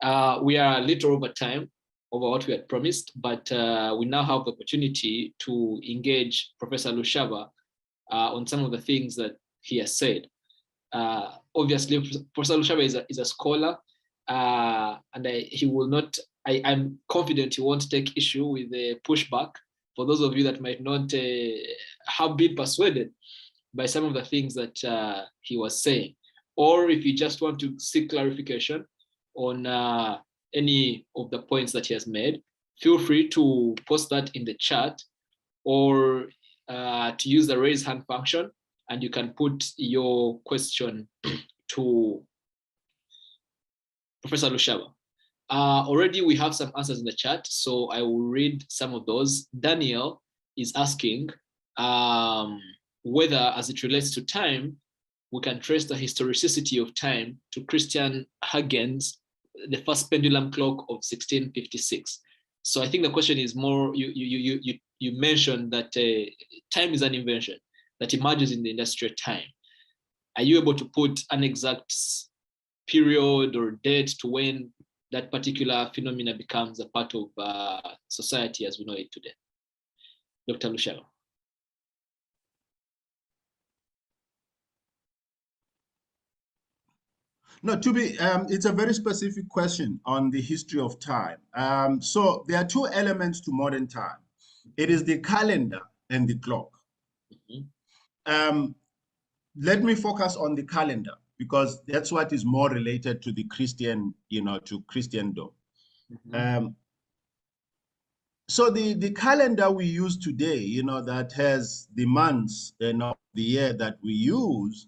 Speaker 3: We are a little over time, over what we had promised, but we now have the opportunity to engage Professor Lushaba on some of the things that he has said. Obviously, Professor Lushaba is a scholar, and he will not, I'm confident he won't take issue with the pushback for those of you that might not have been persuaded by some of the things that he was saying. Or if you just want to seek clarification on any of the points that he has made, feel free to post that in the chat or to use the raise hand function, and you can put your question to Professor Lushaba. Already we have some answers in the chat, so I will read some of those. Daniel is asking whether, as it relates to time, we can trace the historicity of time to Christian Huygens, the first pendulum clock of 1656. So I think the question is more, you mentioned that time is an invention that emerges in the industrial time. Are you able to put an exact period or date to when that particular phenomena becomes a part of society as we know it today? Dr. Lushaba.
Speaker 2: No, it's a very specific question on the history of time. So there are two elements to modern time. It is the calendar and the clock. Mm-hmm. Let me focus on the calendar because that's what is more related to the Christian, to Christendom. Mm-hmm. So the calendar we use today, that has the months, the year that we use,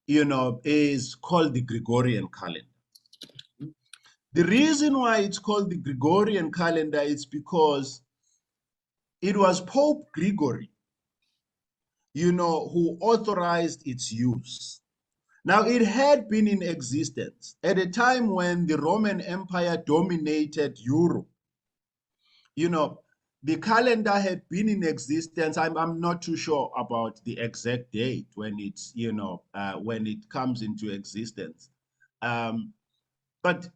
Speaker 2: is called the Gregorian calendar. The reason why it's called the Gregorian calendar is because it was Pope Gregory, who authorized its use. Now, it had been in existence at a time when the Roman Empire dominated Europe. The calendar had been in existence. I'm not too sure about the exact date when it's, when it comes into existence. But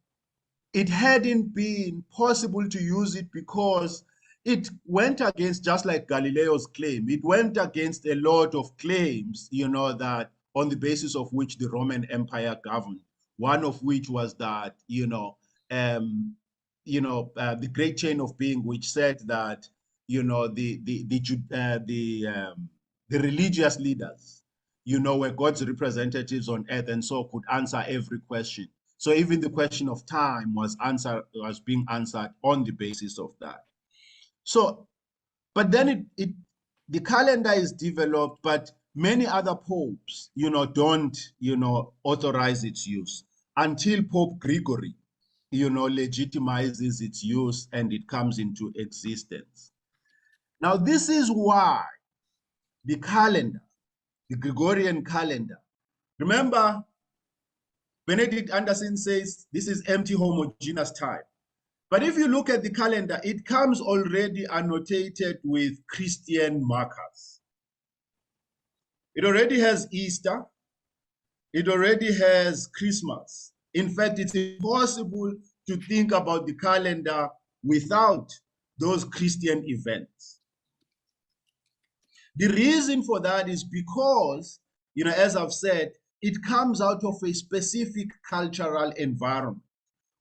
Speaker 2: it hadn't been possible to use it because it went against, just like Galileo's claim, it went against a lot of claims, that on the basis of which the Roman Empire governed. One of which was that, the great chain of being, which said that, the religious leaders, were God's representatives on earth, and so could answer every question. So even the question of time was being answered on the basis of that. So, but then the calendar is developed, but many other popes, don't, authorize its use until Pope Gregory, legitimizes its use and it comes into existence. Now, this is why the calendar, the Gregorian calendar, remember, Benedict Anderson says this is empty homogeneous time. But if you look at the calendar, it comes already annotated with Christian markers. It already has Easter. It already has Christmas. In fact, it's impossible to think about the calendar without those Christian events. The reason for that is because, as I've said, it comes out of a specific cultural environment,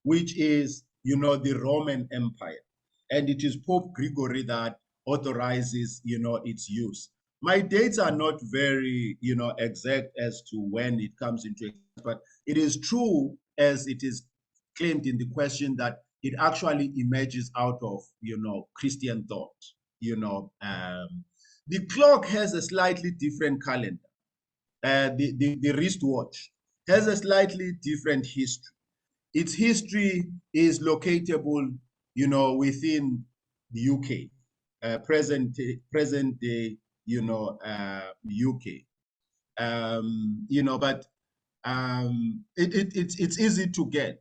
Speaker 2: which is, the Roman Empire. And it is Pope Gregory that authorizes, its use. My dates are not very, exact as to when it comes into existence, but it is true, as it is claimed in the question, that it actually emerges out of, Christian thought. The clock has a slightly different calendar. The wristwatch has a slightly different history. Its history is locatable, within the UK, present day, UK. But it's easy to get,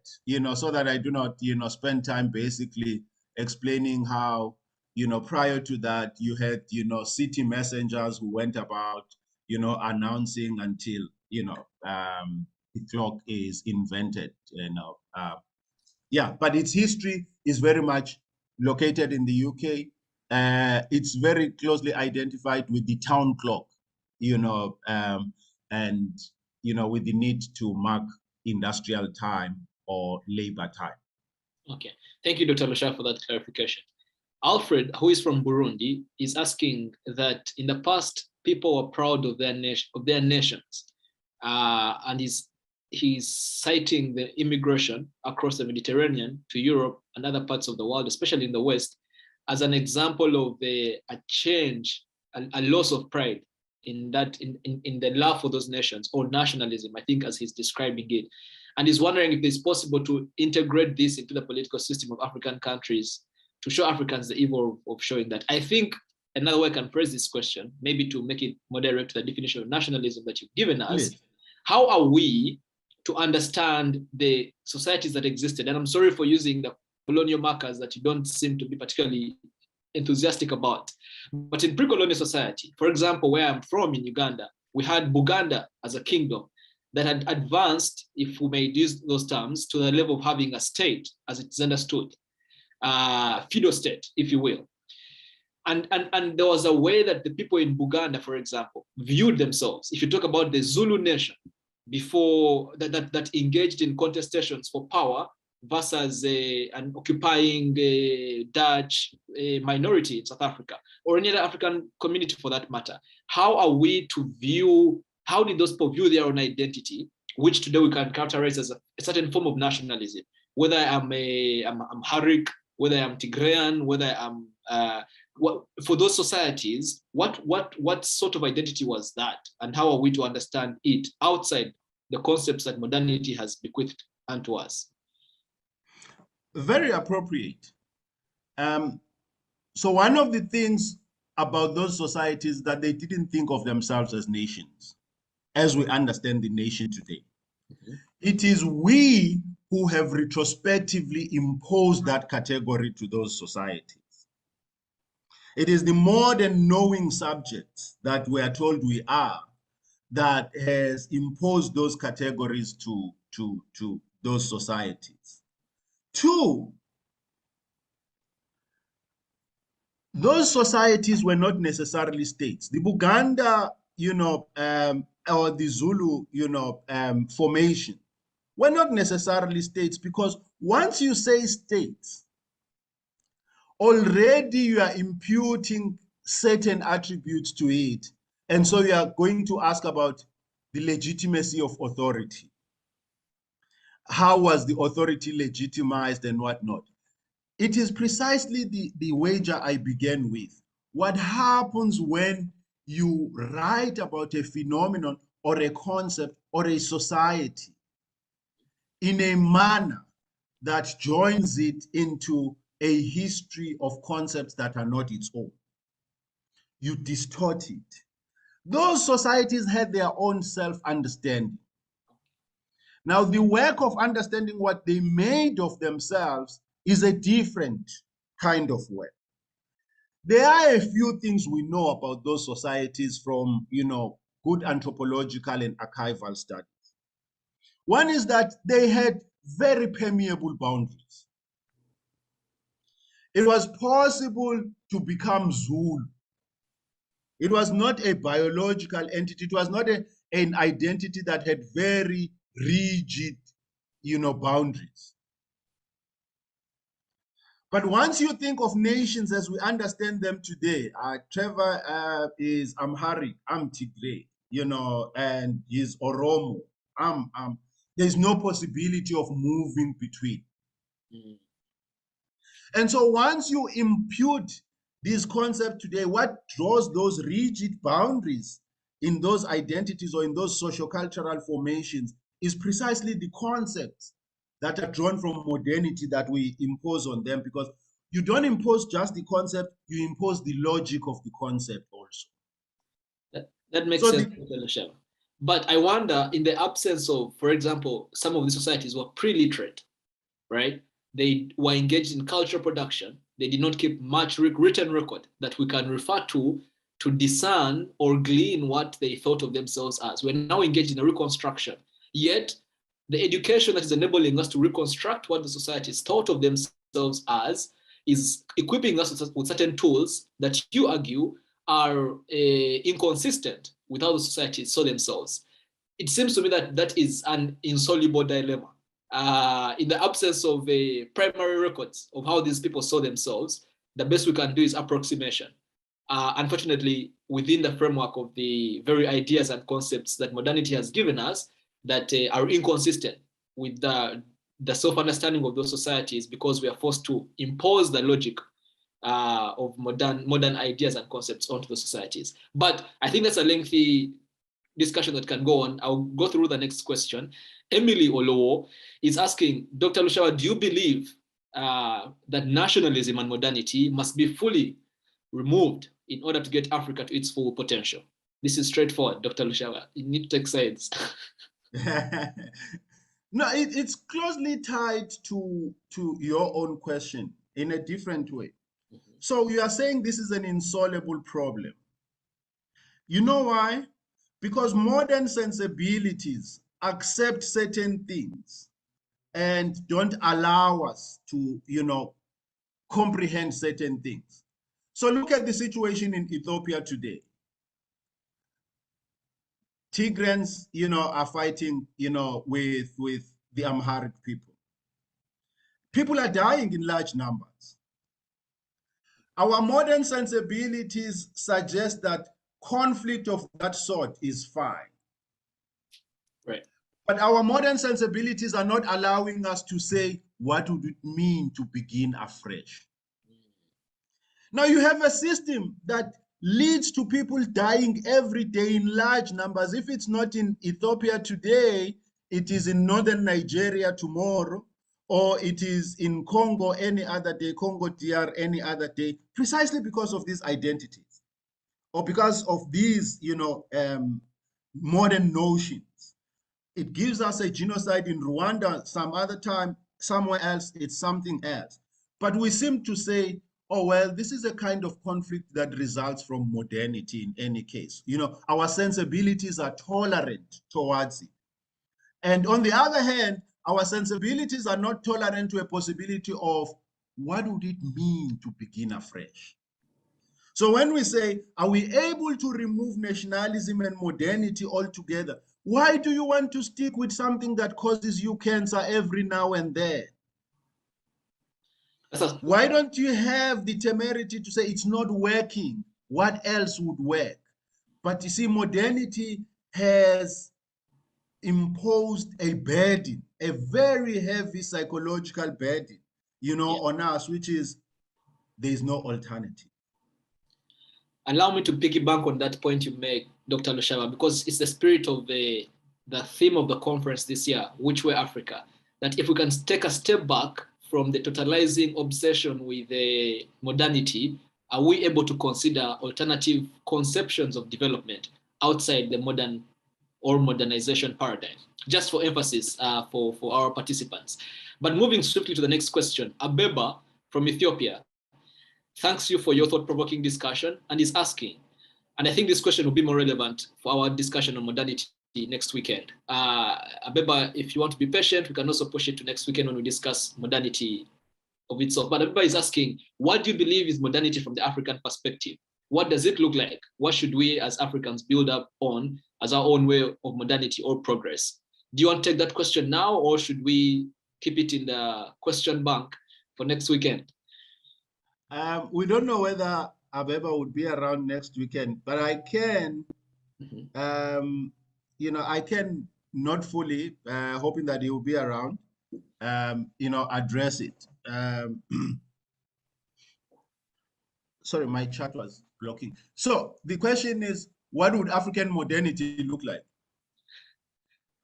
Speaker 2: so that I do not, spend time basically explaining how, prior to that, you had, city messengers who went about, announcing until, the clock is invented, but its history is very much located in the UK. It's very closely identified with the town clock, and, with the need to mark industrial time or labor time.
Speaker 3: Okay, thank you, Dr. Lushaba, for that clarification. Alfred, who is from Burundi, is asking that in the past, people were proud of their nations, and he's citing the immigration across the Mediterranean to Europe and other parts of the world, especially in the West, as an example of a change, a loss of pride in the love for those nations, or nationalism, I think, as he's describing it. And he's wondering if it's possible to integrate this into the political system of African countries to show Africans the evil of showing that. I think another way I can phrase this question, maybe to make it more direct to the definition of nationalism that you've given us, yes. How are we to understand the societies that existed? And I'm sorry for using the colonial markers that you don't seem to be particularly enthusiastic about. But in pre-colonial society, for example, where I'm from in Uganda, we had Buganda as a kingdom that had advanced, if we may use those terms, to the level of having a state as it's understood, feudal state, if you will. And there was a way that the people in Buganda, for example, viewed themselves. If you talk about the Zulu nation, before that engaged in contestations for power versus an occupying Dutch minority in South Africa, or any other African community for that matter. How are we to view, how did those people view their own identity, which today we can characterize as a certain form of nationalism, whether I'm Harik, whether I'm Tigrayan, whether I'm what for those societies, what sort of identity was that, and how are we to understand it outside the concepts that modernity has bequeathed unto us?
Speaker 2: Very appropriate. So one of the things about those societies that they didn't think of themselves as nations, as we understand the nation today.
Speaker 3: Mm-hmm.
Speaker 2: It is we who have retrospectively imposed that category to those societies. It is the modern knowing subjects that we are told we are that has imposed those categories to those societies. Two, those societies were not necessarily states. The Buganda, or the Zulu, formation were not necessarily states, because once you say states, already you are imputing certain attributes to it. And so you are going to ask about the legitimacy of authority. How was the authority legitimized and whatnot? It is precisely the wager I began with. What happens when you write about a phenomenon or a concept or a society in a manner that joins it into a history of concepts that are not its own? You distort it. Those societies had their own self-understanding. Now, the work of understanding what they made of themselves is a different kind of work. There are a few things we know about those societies from, good anthropological and archival studies. One is that they had very permeable boundaries. It was possible to become Zulu. It was not a biological entity. It was not an identity that had very rigid, boundaries. But once you think of nations as we understand them today, Trevor is Amharic, I'm Tigray, and he's Oromo. There's no possibility of moving between.
Speaker 3: Mm-hmm.
Speaker 2: And so once you impute this concept today, what draws those rigid boundaries in those identities or in those sociocultural formations is precisely the concepts that are drawn from modernity that we impose on them, because you don't impose just the concept, you impose the logic of the concept also.
Speaker 3: That makes sense, Lushaba. But I wonder, in the absence of, for example, some of the societies were pre-literate, right? They were engaged in cultural production. They did not keep much written record that we can refer to discern or glean what they thought of themselves as. We're now engaged in a reconstruction. Yet, the education that is enabling us to reconstruct what the societies thought of themselves as is equipping us with certain tools that you argue are inconsistent with how the societies saw themselves. It seems to me that that is an insoluble dilemma. In the absence of primary records of how these people saw themselves, the best we can do is approximation. Unfortunately, within the framework of the very ideas and concepts that modernity has given us that are inconsistent with the self-understanding of those societies, because we are forced to impose the logic of modern ideas and concepts onto the societies. But I think that's a lengthy discussion that can go on. I'll go through the next question. Emily Olowo is asking, Dr. Lushaba, do you believe that nationalism and modernity must be fully removed in order to get Africa to its full potential? This is straightforward, Dr. Lushaba. You need to take sides.
Speaker 2: No, it's closely tied to your own question in a different way. Mm-hmm. So you are saying this is an insoluble problem. You know why? Because modern sensibilities accept certain things and don't allow us to, comprehend certain things. So look at the situation in Ethiopia today. Tigrans, are fighting, with the Amharic people. People are dying in large numbers. Our modern sensibilities suggest that conflict of that sort is fine.
Speaker 3: Right.
Speaker 2: But our modern sensibilities are not allowing us to say, what would it mean to begin afresh? Now you have a system that leads to people dying every day in large numbers. If it's not in Ethiopia today, it is in northern Nigeria tomorrow, or it is in Congo any other day, Congo DR any other day, precisely because of these identities, or because of these, modern notions. It gives us a genocide in Rwanda, some other time, somewhere else, it's something else. But we seem to say, oh, well, this is a kind of conflict that results from modernity in any case. Our sensibilities are tolerant towards it. And on the other hand, our sensibilities are not tolerant to a possibility of what would it mean to begin afresh? So when we say, are we able to remove nationalism and modernity altogether? Why do you want to stick with something that causes you cancer every now and then? Why don't you have the temerity to say it's not working? What else would work? But you see, modernity has imposed a burden, a very heavy psychological burden, on us, which is there is no alternative.
Speaker 3: Allow me to piggyback on that point you make, Dr. Lushaba, because it's the spirit of the theme of the conference this year, which were Africa, that if we can take a step back from the totalizing obsession with the modernity, are we able to consider alternative conceptions of development outside the modern or modernization paradigm? Just for emphasis for our participants. But moving swiftly to the next question, Abeba from Ethiopia thanks you for your thought-provoking discussion and is asking, and I think this question will be more relevant for our discussion on modernity next weekend. Abeba, if you want to be patient, we can also push it to next weekend when we discuss modernity of itself. But Abeba is asking, what do you believe is modernity from the African perspective? What does it look like? What should we as Africans build up on as our own way of modernity or progress? Do you want to take that question now, or should we keep it in the question bank for next weekend?
Speaker 2: We don't know whether Abeba would be around next weekend, but I can, I can not fully, hoping that he will be around, address it. Sorry, my chat was blocking. So the question is, what would African modernity look like?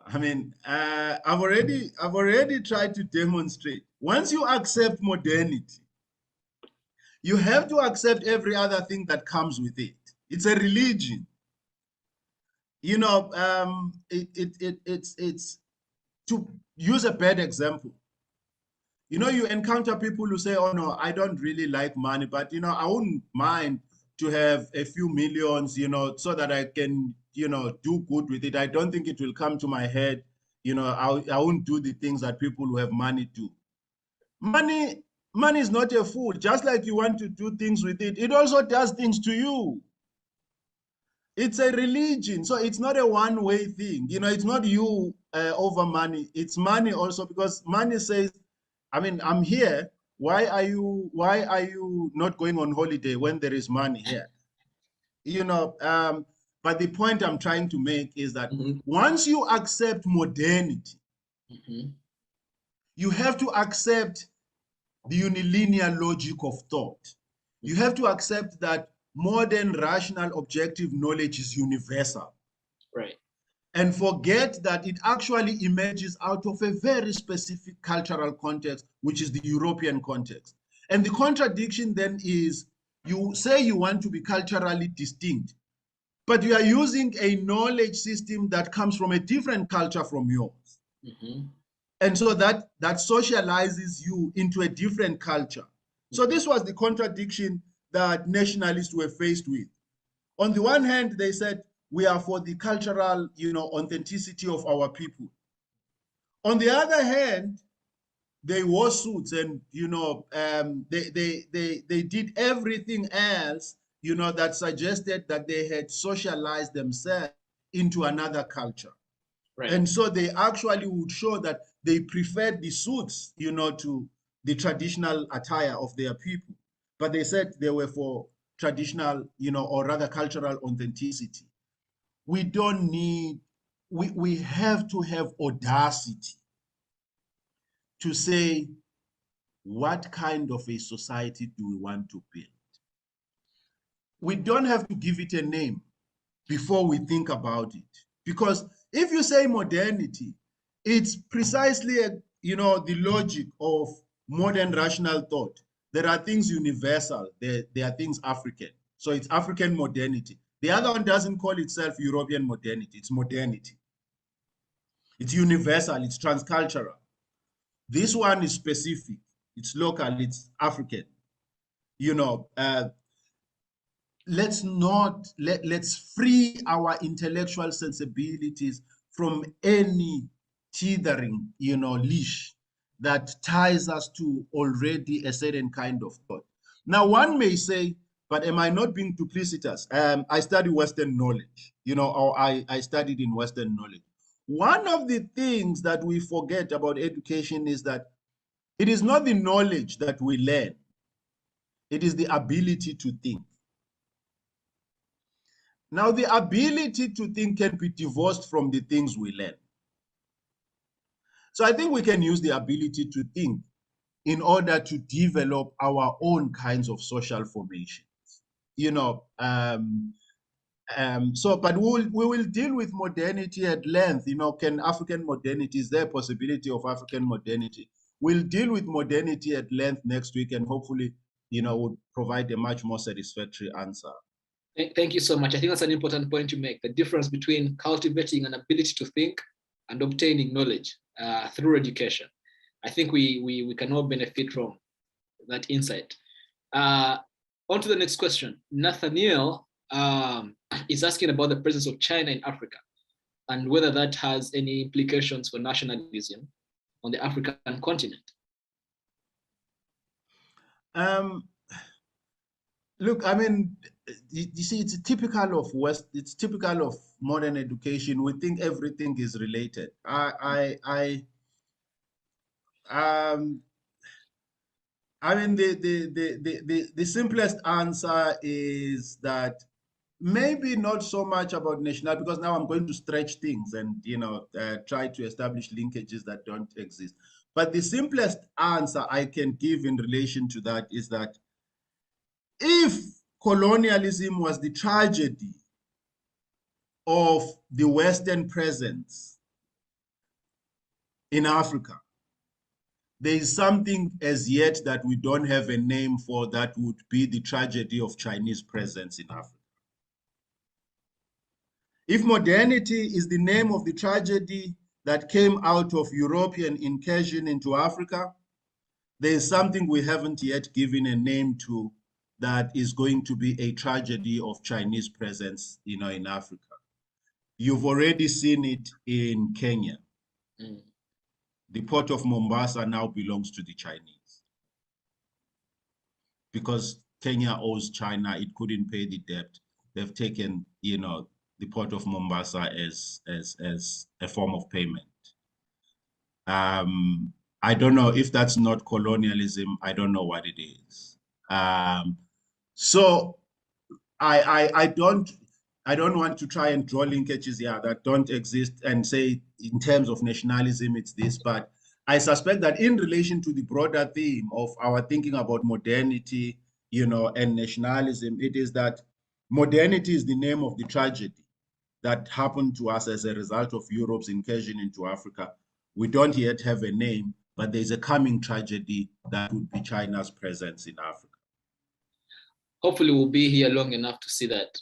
Speaker 2: I mean, I've already tried to demonstrate. Once you accept modernity, you have to accept every other thing that comes with it. It's a religion. It's to use a bad example. You encounter people who say, oh no, I don't really like money, but I wouldn't mind to have a few millions, so that I can, do good with it. I don't think it will come to my head. I won't do the things that people who have money do. Money is not a fool. Just like you want to do things with it, it also does things to you. It's a religion, so it's not a one-way thing. It's not you over money. It's money also, because money says, I mean, I'm here. Why are you not going on holiday when there is money here? But the point I'm trying to make is that once you accept modernity, you have to accept the unilinear logic of thought. You have to accept that modern rational objective knowledge is universal.
Speaker 3: Right.
Speaker 2: And forget that it actually emerges out of a very specific cultural context, which is the European context. And the contradiction then is, you say you want to be culturally distinct, but you are using a knowledge system that comes from a different culture from yours. And so that socializes you into a different culture. So this was the contradiction that nationalists were faced with. On the one hand, they said, we are for the cultural, authenticity of our people. On the other hand, they wore suits and, they did everything else, that suggested that they had socialized themselves into another culture. Right. And so they actually would show that they preferred the suits, to the traditional attire of their people. But they said they were for traditional, or rather cultural authenticity. We don't need, we have to have audacity to say, what kind of a society do we want to build? we don't have to give it a name before we think about it. Because if you say modernity, it's precisely, the logic of modern rational thought. There are things universal, there are things African. So it's African modernity. The other one doesn't call itself European modernity, it's modernity. It's universal, it's transcultural. This one is specific, it's local, it's African. Let's free our intellectual sensibilities from any teetering, leash that ties us to already a certain kind of thought. Now, one may say, but am I not being duplicitous? I study Western knowledge, or I studied in Western knowledge. One of the things that we forget about education is that it is not the knowledge that we learn, it is the ability to think. Now, the ability to think can be divorced from the things we learn. So I think we can use the ability to think in order to develop our own kinds of social formations. But we will deal with modernity at length. Can African modernity, is there a possibility of African modernity? We'll deal with modernity at length next week, and hopefully, we'll provide a much more satisfactory answer.
Speaker 3: Thank you so much. I think that's an important point to make, the difference between cultivating an ability to think and obtaining knowledge through education. I think we can all benefit from that insight. On to the next question. Nathaniel is asking about the presence of China in Africa and whether that has any implications for nationalism on the African continent.
Speaker 2: Look, I mean, you see, it's typical of West. It's typical of modern education. We think everything is related. I mean, the simplest answer is that maybe not so much about national, because now I'm going to stretch things and try to establish linkages that don't exist. But the simplest answer I can give in relation to that is that if colonialism was the tragedy of the Western presence in Africa, there is something as yet that we don't have a name for that would be the tragedy of Chinese presence in Africa. If modernity is the name of the tragedy that came out of European incursion into Africa, there is something we haven't yet given a name to that is going to be a tragedy of Chinese presence, in Africa. You've already seen it in Kenya. The port of Mombasa now belongs to the Chinese because Kenya owes China. It couldn't pay the debt. They've taken, the port of Mombasa as a form of payment. I don't know if that's not colonialism. I don't know what it is. So I don't want to try and draw linkages here that don't exist and say in terms of nationalism it's this, but I suspect that in relation to the broader theme of our thinking about modernity, and nationalism, it is that modernity is the name of the tragedy that happened to us as a result of Europe's incursion into Africa. We don't yet have a name, but there's a coming tragedy that would be China's presence in Africa.
Speaker 3: Hopefully we'll be here long enough to see that.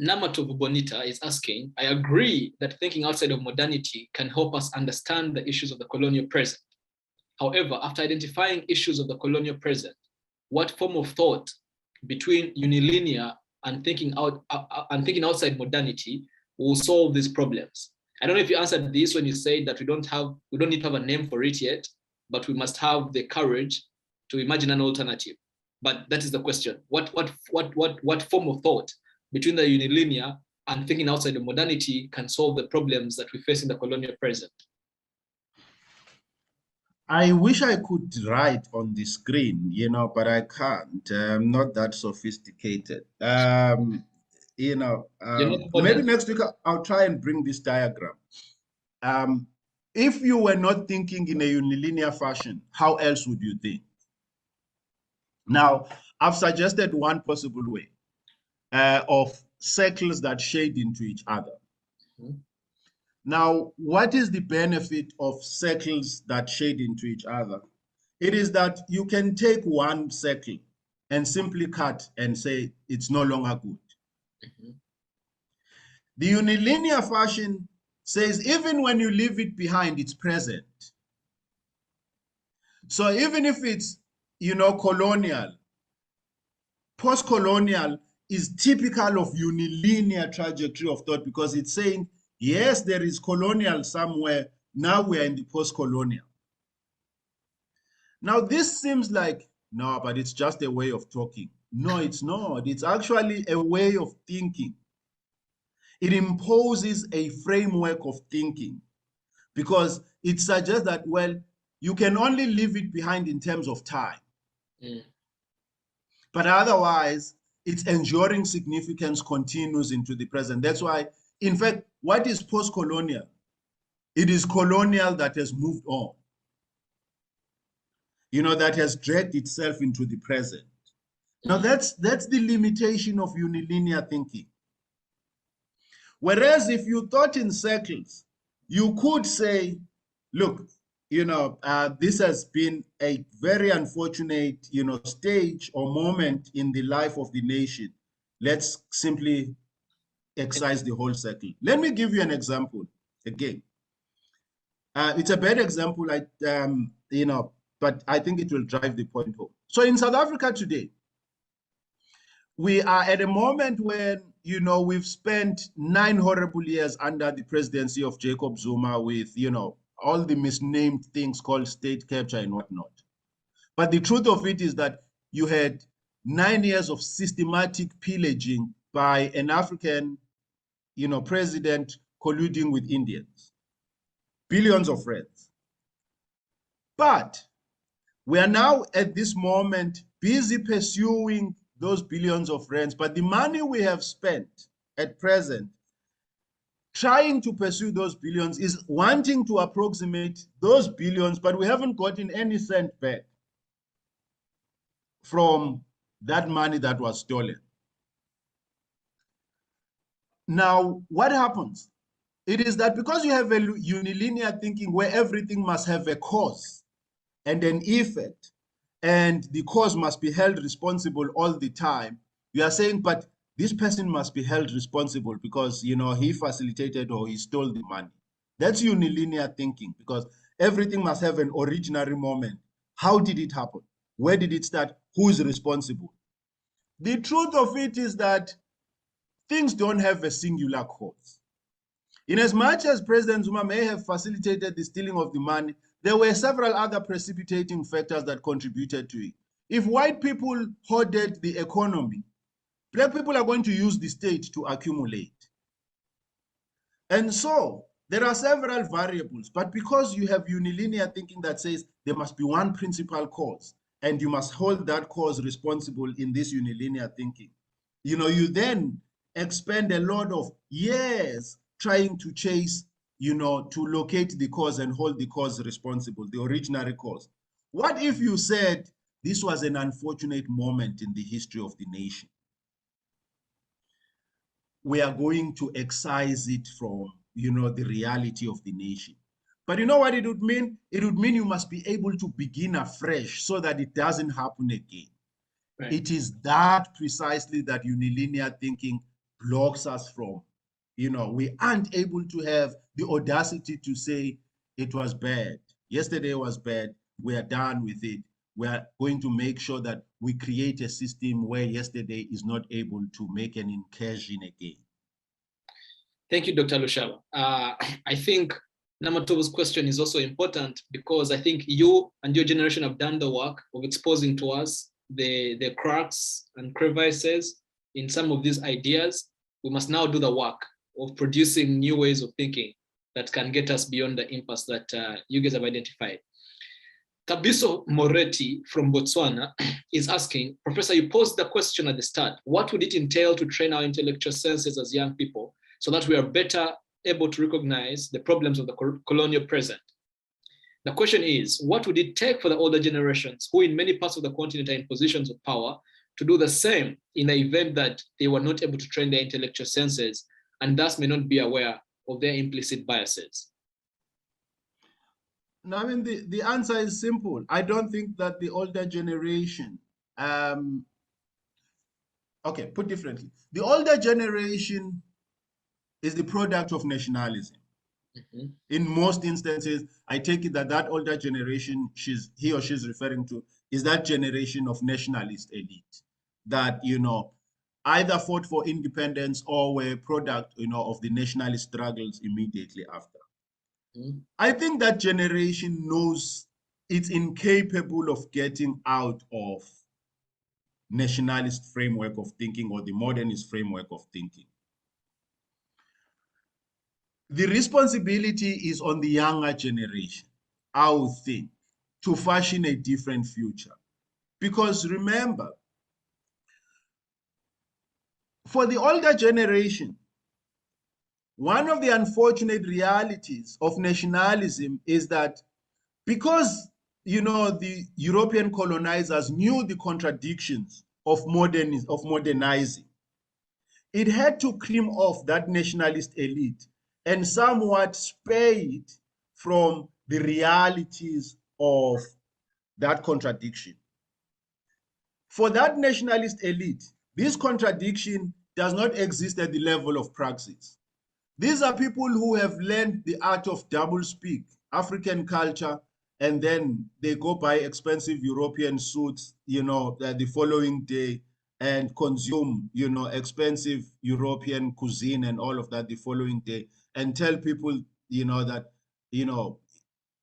Speaker 3: Namato Bonita is asking, I agree that thinking outside of modernity can help us understand the issues of the colonial present. However, after identifying issues of the colonial present, what form of thought between unilinear and thinking outside modernity will solve these problems? I don't know if you answered this when you said that we don't need to have a name for it yet, but we must have the courage to imagine an alternative. But that is the question. What form of thought between the unilinear and thinking outside of modernity can solve the problems that we face in the colonial present?
Speaker 2: I wish I could write on the screen, but I can't. I'm not that sophisticated. Maybe next week I'll try and bring this diagram. If you were not thinking in a unilinear fashion, how else would you think? Now, I've suggested one possible way. of circles that shade into each other.
Speaker 3: Mhm.
Speaker 2: Now, what is the benefit of circles that shade into each other? It is that you can take one circle and simply cut and say it's no longer good.
Speaker 3: Mhm.
Speaker 2: The unilinear fashion says even when you leave it behind, it's present. So even if it's, colonial, post-colonial is typical of unilinear trajectory of thought because it's saying, yes, there is colonial somewhere. Now we are in the post-colonial. Now this seems like, no, but it's just a way of talking. No, it's not. It's actually a way of thinking. It imposes a framework of thinking because it suggests that, well, you can only leave it behind in terms of time.
Speaker 3: Mm.
Speaker 2: But otherwise, its enduring significance continues into the present. That's why, in fact, what is post-colonial? It is colonial that has moved on, that has dragged itself into the present. Now, that's the limitation of unilinear thinking. Whereas if you thought in circles, you could say, look, this has been a very unfortunate, stage or moment in the life of the nation. Let's simply excise the whole circle. Let me give you an example again. It's a bad example, but I think it will drive the point home. So in South Africa today, we are at a moment when, we've spent 9 horrible years under the presidency of Jacob Zuma with, all the misnamed things called state capture and whatnot. But the truth of it is that you had 9 years of systematic pillaging by an African, president colluding with Indians. Billions of rands. But we are now at this moment busy pursuing those billions of rands, but the money we have spent at present trying to pursue those billions is wanting to approximate those billions, but we haven't gotten any cent back from that money that was stolen. Now, what happens? It is that because you have a unilinear thinking where everything must have a cause and an effect, and the cause must be held responsible all the time, you are saying, but this person must be held responsible because, he facilitated or he stole the money. That's unilinear thinking because everything must have an originary moment. How did it happen? Where did it start? Who is responsible? The truth of it is that things don't have a singular cause. In as much as President Zuma may have facilitated the stealing of the money, there were several other precipitating factors that contributed to it. If white people hoarded the economy, black people are going to use the state to accumulate. And so there are several variables, but because you have unilinear thinking that says there must be one principal cause, and you must hold that cause responsible in this unilinear thinking, you then expend a lot of years trying to chase, to locate the cause and hold the cause responsible, the original cause. What if you said this was an unfortunate moment in the history of the nation? We are going to excise it from, the reality of the nation. But you know what it would mean? It would mean you must be able to begin afresh so that it doesn't happen again.
Speaker 3: Right.
Speaker 2: It is that precisely that unilinear thinking blocks us from. We aren't able to have the audacity to say it was bad. Yesterday was bad. We are done with it. We are going to make sure that we create a system where yesterday is not able to make an incursion again.
Speaker 3: Thank you, Dr. Lushaba. I think Namatovo's question is also important because I think you and your generation have done the work of exposing to us the cracks and crevices in some of these ideas. We must now do the work of producing new ways of thinking that can get us beyond the impasse that you guys have identified. Tabiso Moretti from Botswana is asking, Professor, you posed the question at the start, what would it entail to train our intellectual senses as young people so that we are better able to recognize the problems of the colonial present? The question is, what would it take for the older generations who in many parts of the continent are in positions of power to do the same in the event that they were not able to train their intellectual senses and thus may not be aware of their implicit biases?
Speaker 2: No, I mean, the answer is simple. I don't think that the older generation, okay, put differently, the older generation is the product of nationalism. Mm-hmm. In most instances, I take it that that older generation he or she's referring to is that generation of nationalist elite that, you know, either fought for independence or were product, you know, of the nationalist struggles immediately after. Mm-hmm. I think that generation knows it's incapable of getting out of nationalist framework of thinking or the modernist framework of thinking. The responsibility is on the younger generation, I would think, to fashion a different future. Because remember, for the older generation, one of the unfortunate realities of nationalism is that because, you know, the European colonizers knew the contradictions of modernizing, it had to cream off that nationalist elite and somewhat spare it from the realities of that contradiction. For that nationalist elite, this contradiction does not exist at the level of praxis. These are people who have learned the art of doublespeak, African culture, and then they go buy expensive European suits, you know, the following day and consume, you know, expensive European cuisine and all of that the following day and tell people, you know, that, you know,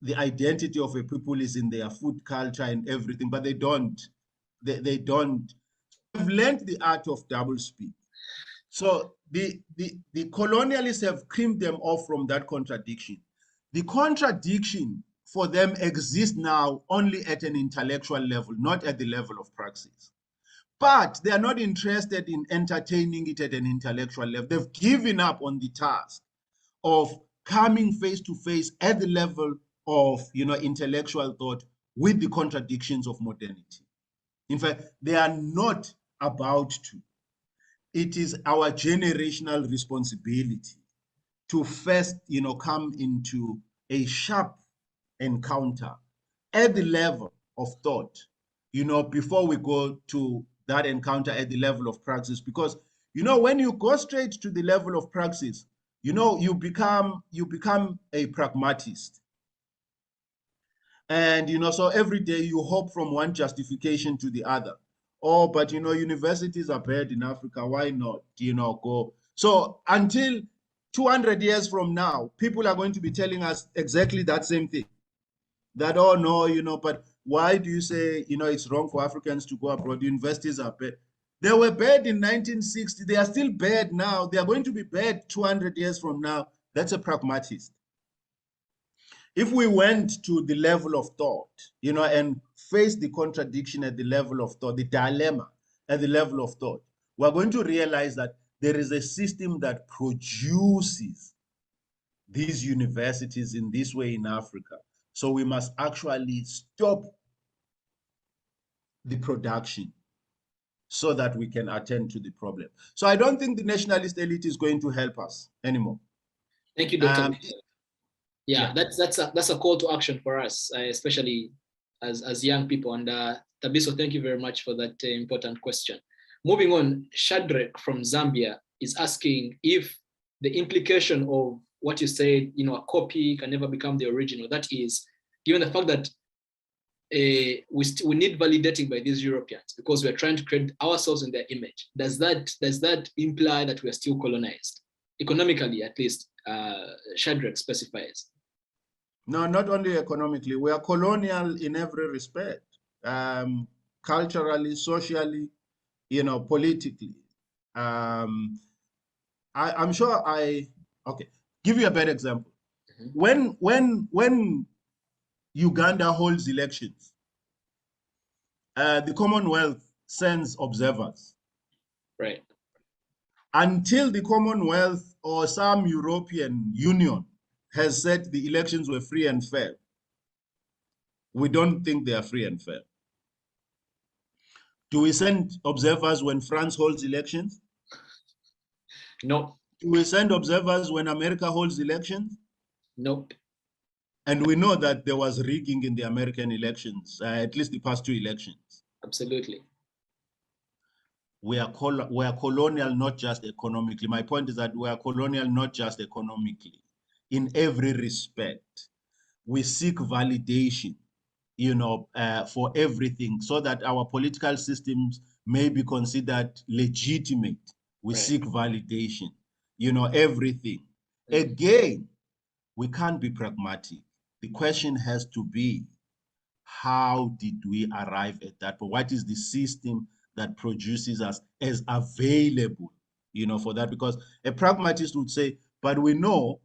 Speaker 2: the identity of a people is in their food culture and everything, but they don't. They don't. They've learned the art of doublespeak. So the colonialists have creamed them off from that contradiction. The contradiction for them exists now only at an intellectual level, not at the level of praxis. But they are not interested in entertaining it at an intellectual level. They've given up on the task of coming face to face at the level of, you know, intellectual thought with the contradictions of modernity. In fact, they are not about to. It is our generational responsibility to first, you know, come into a sharp encounter at the level of thought, you know, before we go to that encounter at the level of praxis. Because, you know, when you go straight to the level of praxis, you know, you become a pragmatist. And, you know, so every day you hope from one justification to the other. Oh, but, you know, universities are bad in Africa. Why not, you know, go? So until 200 years from now, people are going to be telling us exactly that same thing. That, oh, no, you know, but why do you say, you know, it's wrong for Africans to go abroad? Universities are bad. They were bad in 1960. They are still bad now. They are going to be bad 200 years from now. That's a pragmatist. If we went to the level of thought, you know, and face the contradiction at the level of thought, the dilemma at the level of thought, we're going to realize that there is a system that produces these universities in this way in Africa. So we must actually stop the production so that we can attend to the problem. So I don't think the nationalist elite is going to help us anymore.
Speaker 3: Thank you, Dr. Yeah, that's a call to action for us, especially as young people. And Tabiso, thank you very much for that important question. Moving on, Shadrach from Zambia is asking if the implication of what you said, you know, a copy can never become the original. That is, given the fact that we need validating by these Europeans because we're trying to create ourselves in their image. Does that imply that we are still colonized? Economically, at least, Shadrach specifies.
Speaker 2: No, not only economically. We are colonial in every respect, culturally, socially, you know, politically. I'm sure okay, give you a better example. Mm-hmm. When Uganda holds elections, the Commonwealth sends observers.
Speaker 3: Right.
Speaker 2: Until the Commonwealth or some European Union has said the elections were free and fair, we don't think they are free and fair. Do we send observers when France holds elections?
Speaker 3: No.
Speaker 2: Do we send observers when America holds elections?
Speaker 3: Nope.
Speaker 2: And we know that there was rigging in the American elections, at least the past 2 elections.
Speaker 3: Absolutely.
Speaker 2: We are colonial, not just economically. My point is that we are colonial, not just economically. In every respect, we seek validation, for everything so that our political systems may be considered legitimate. We seek validation, everything. Again, we can't be pragmatic. The question has to be, how did we arrive at that? But what is the system that produces us as available, for that? Because a pragmatist would say, but we know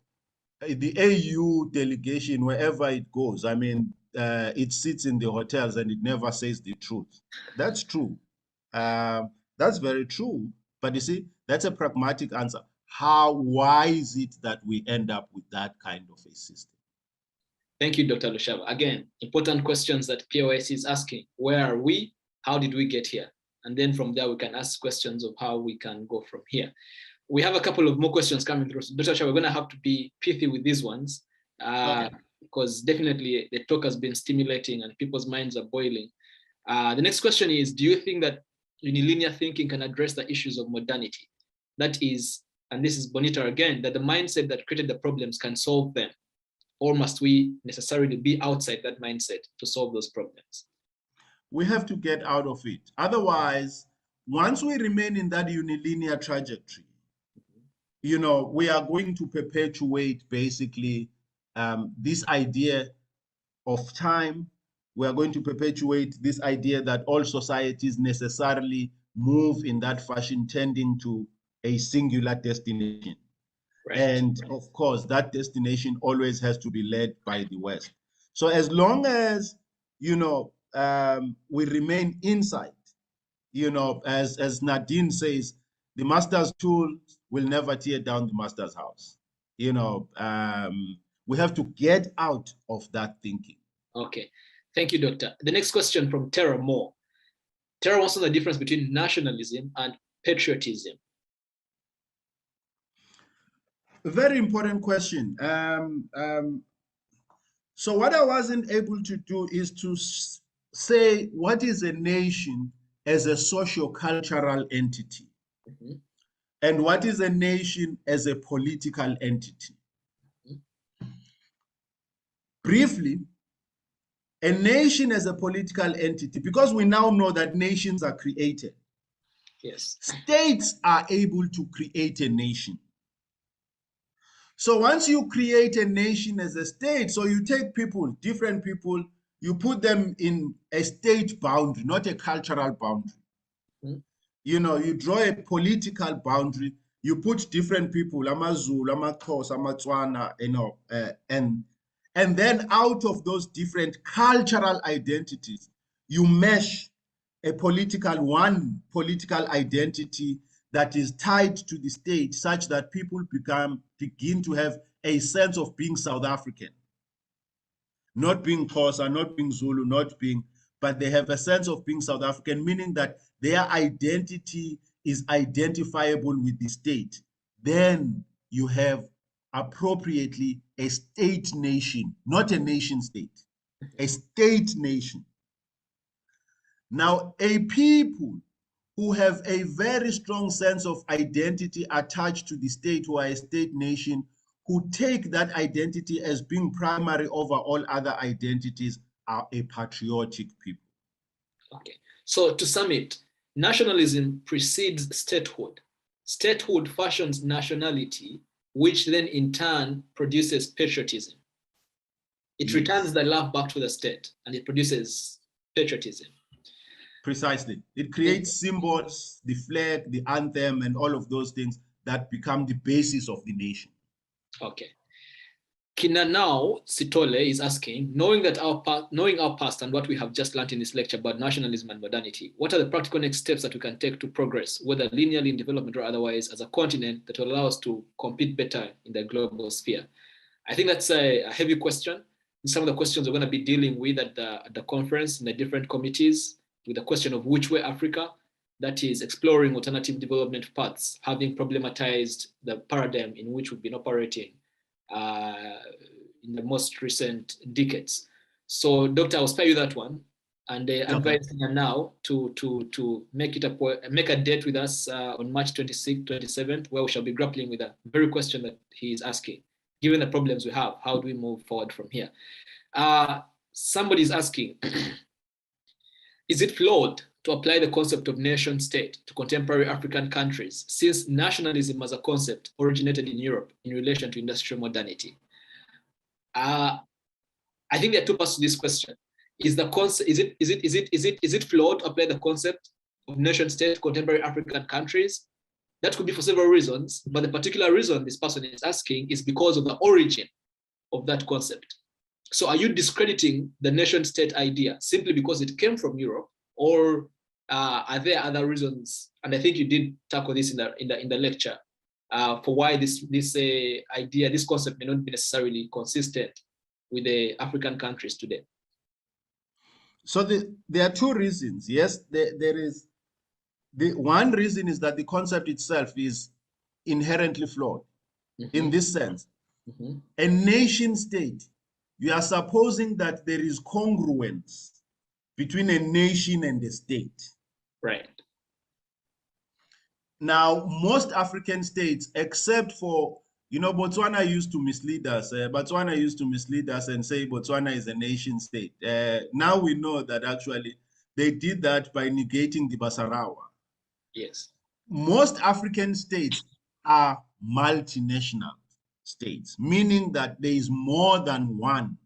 Speaker 2: the AU delegation, wherever it goes, I mean, it sits in the hotels and it never says the truth. That's true. That's very true. But you see, that's a pragmatic answer. Why is it that we end up with that kind of a system?
Speaker 3: Thank you, Dr. Lushaba. Again, important questions that POS is asking. Where are we? How did we get here? And then from there, we can ask questions of how we can go from here. We have a couple of more questions coming through. So Dr. Lushaba, we're going to have to be pithy with these ones because definitely the talk has been stimulating and people's minds are boiling. The next question is, do you think that unilinear thinking can address the issues of modernity? That is, and this is Bonita again, that the mindset that created the problems can solve them. Or must we necessarily be outside that mindset to solve those problems?
Speaker 2: We have to get out of it. Otherwise, once we remain in that unilinear trajectory, we are going to perpetuate basically this idea of time. We are going to perpetuate this idea that all societies necessarily move in that fashion, tending to a singular destination. Right. And of course, that destination always has to be led by the West. So as long as, we remain inside, as Nadine says, the master's tool will never tear down the master's house. We have to get out of that thinking.
Speaker 3: Okay. Thank you, Doctor. The next question from Tara Moore. Tara wants to know the difference between nationalism and patriotism.
Speaker 2: A very important question. So what I wasn't able to do is to say what is a nation as a socio-cultural entity, and what is a nation as a political entity. Briefly, a nation as a political entity, because we now know that nations are created.
Speaker 3: Yes.
Speaker 2: States are able to create a nation. So once you create a nation as a state, so you take people, different people, you put them in a state boundary, not a cultural boundary. You draw a political boundary, you put different people, AmaZulu, AmaXhosa, AmaTswana, and then out of those different cultural identities, you mesh one political identity that is tied to the state, such that people begin to have a sense of being South African, not being Xhosa, not being Zulu, but they have a sense of being South African, meaning that their identity is identifiable with the state. Then you have appropriately a state nation, not a nation state, a state nation. Now, a people who have a very strong sense of identity attached to the state, who are a state nation, who take that identity as being primary over all other identities, are a patriotic people.
Speaker 3: Okay, so to sum it, nationalism precedes statehood. Statehood fashions nationality, which then in turn produces patriotism. It returns the love back to the state and it produces patriotism. Precisely.
Speaker 2: It creates symbols, the flag, the anthem, and all of those things that become the basis of the nation.
Speaker 3: Okay. Kinanao Sitole is asking, knowing our past and what we have just learned in this lecture about nationalism and modernity, what are the practical next steps that we can take to progress, whether linearly in development or otherwise, as a continent that will allow us to compete better in the global sphere? I think that's a heavy question. Some of the questions we're going to be dealing with at the conference in the different committees, with the question of which way Africa, that is exploring alternative development paths, having problematized the paradigm in which we've been operating in the most recent decades. So, Doctor, I'll spare you that one, and advise you now to make a date with us on March 26th, 27th, where we shall be grappling with the very question that he is asking. Given the problems we have, how do we move forward from here? Somebody is asking, is it flawed to apply the concept of nation state to contemporary African countries, since nationalism as a concept originated in Europe in relation to industrial modernity? I think there are two parts to this question. Is it flawed to apply the concept of nation state to contemporary African countries? That could be for several reasons, but the particular reason this person is asking is because of the origin of that concept. So are you discrediting the nation state idea simply because it came from Europe, or are there other reasons? And I think you did tackle this in the lecture for why this idea, this concept may not be necessarily consistent with the African countries today.
Speaker 2: So there are two reasons. Yes, there is. The one reason is that the concept itself is inherently flawed in this sense. A nation state, you are supposing that there is congruence between a nation and a state.
Speaker 3: Right.
Speaker 2: Now, most African states, except for, Botswana used to mislead us. Botswana used to mislead us and say Botswana is a nation state. Now we know that actually they did that by negating the Basarawa.
Speaker 3: Yes.
Speaker 2: Most African states are multinational states, meaning that there is more than one,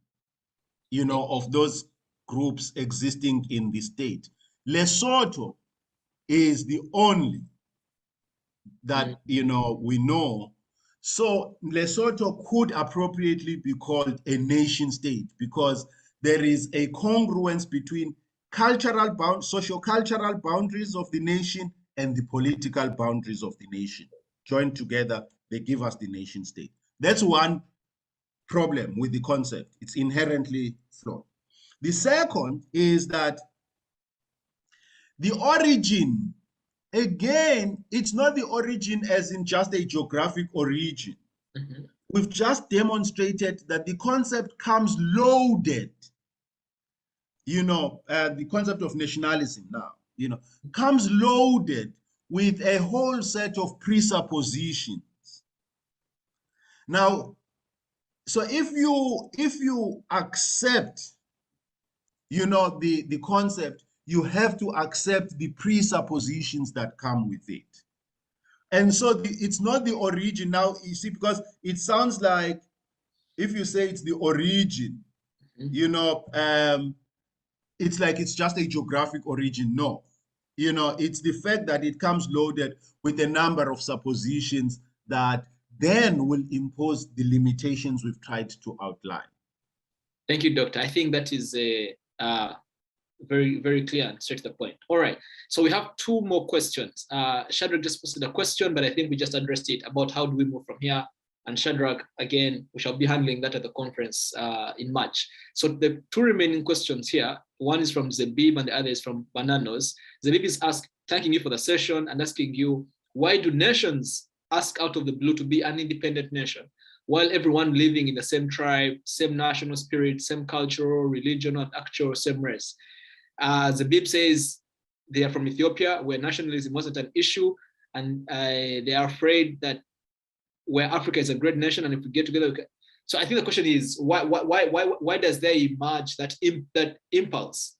Speaker 2: of those groups existing in the state. Lesotho is the only that, we know. So Lesotho could appropriately be called a nation state because there is a congruence between socio-cultural boundaries of the nation and the political boundaries of the nation. Joined together, they give us the nation state. That's one problem with the concept. It's inherently flawed. The second is that the origin, again, it's not the origin as in just a geographic origin. We've just demonstrated that the concept comes loaded. The concept of nationalism now, comes loaded with a whole set of presuppositions. Now, so if you accept, the concept, you have to accept the presuppositions that come with it. And so it's not the origin. Now, you see, because it sounds like if you say it's the origin, it's like it's just a geographic origin. No, it's the fact that it comes loaded with a number of suppositions that then will impose the limitations we've tried to outline.
Speaker 3: Thank you, Doctor. I think that is very, very clear and straight to the point. All right, so we have two more questions. Shadrach just posted a question, but I think we just addressed it about how do we move from here. And Shadrach, again, we shall be handling that at the conference in March. So the two remaining questions here, one is from Zebib and the other is from Bananos. Zebib is thanking you for the session and asking you, why do nations ask out of the blue to be an independent nation, while everyone living in the same tribe, same national spirit, same cultural, regional, and actual same race? Zebib says they are from Ethiopia, where nationalism wasn't an issue, and they are afraid that where Africa is a great nation, and if we get together, so I think the question is why does there emerge that impulse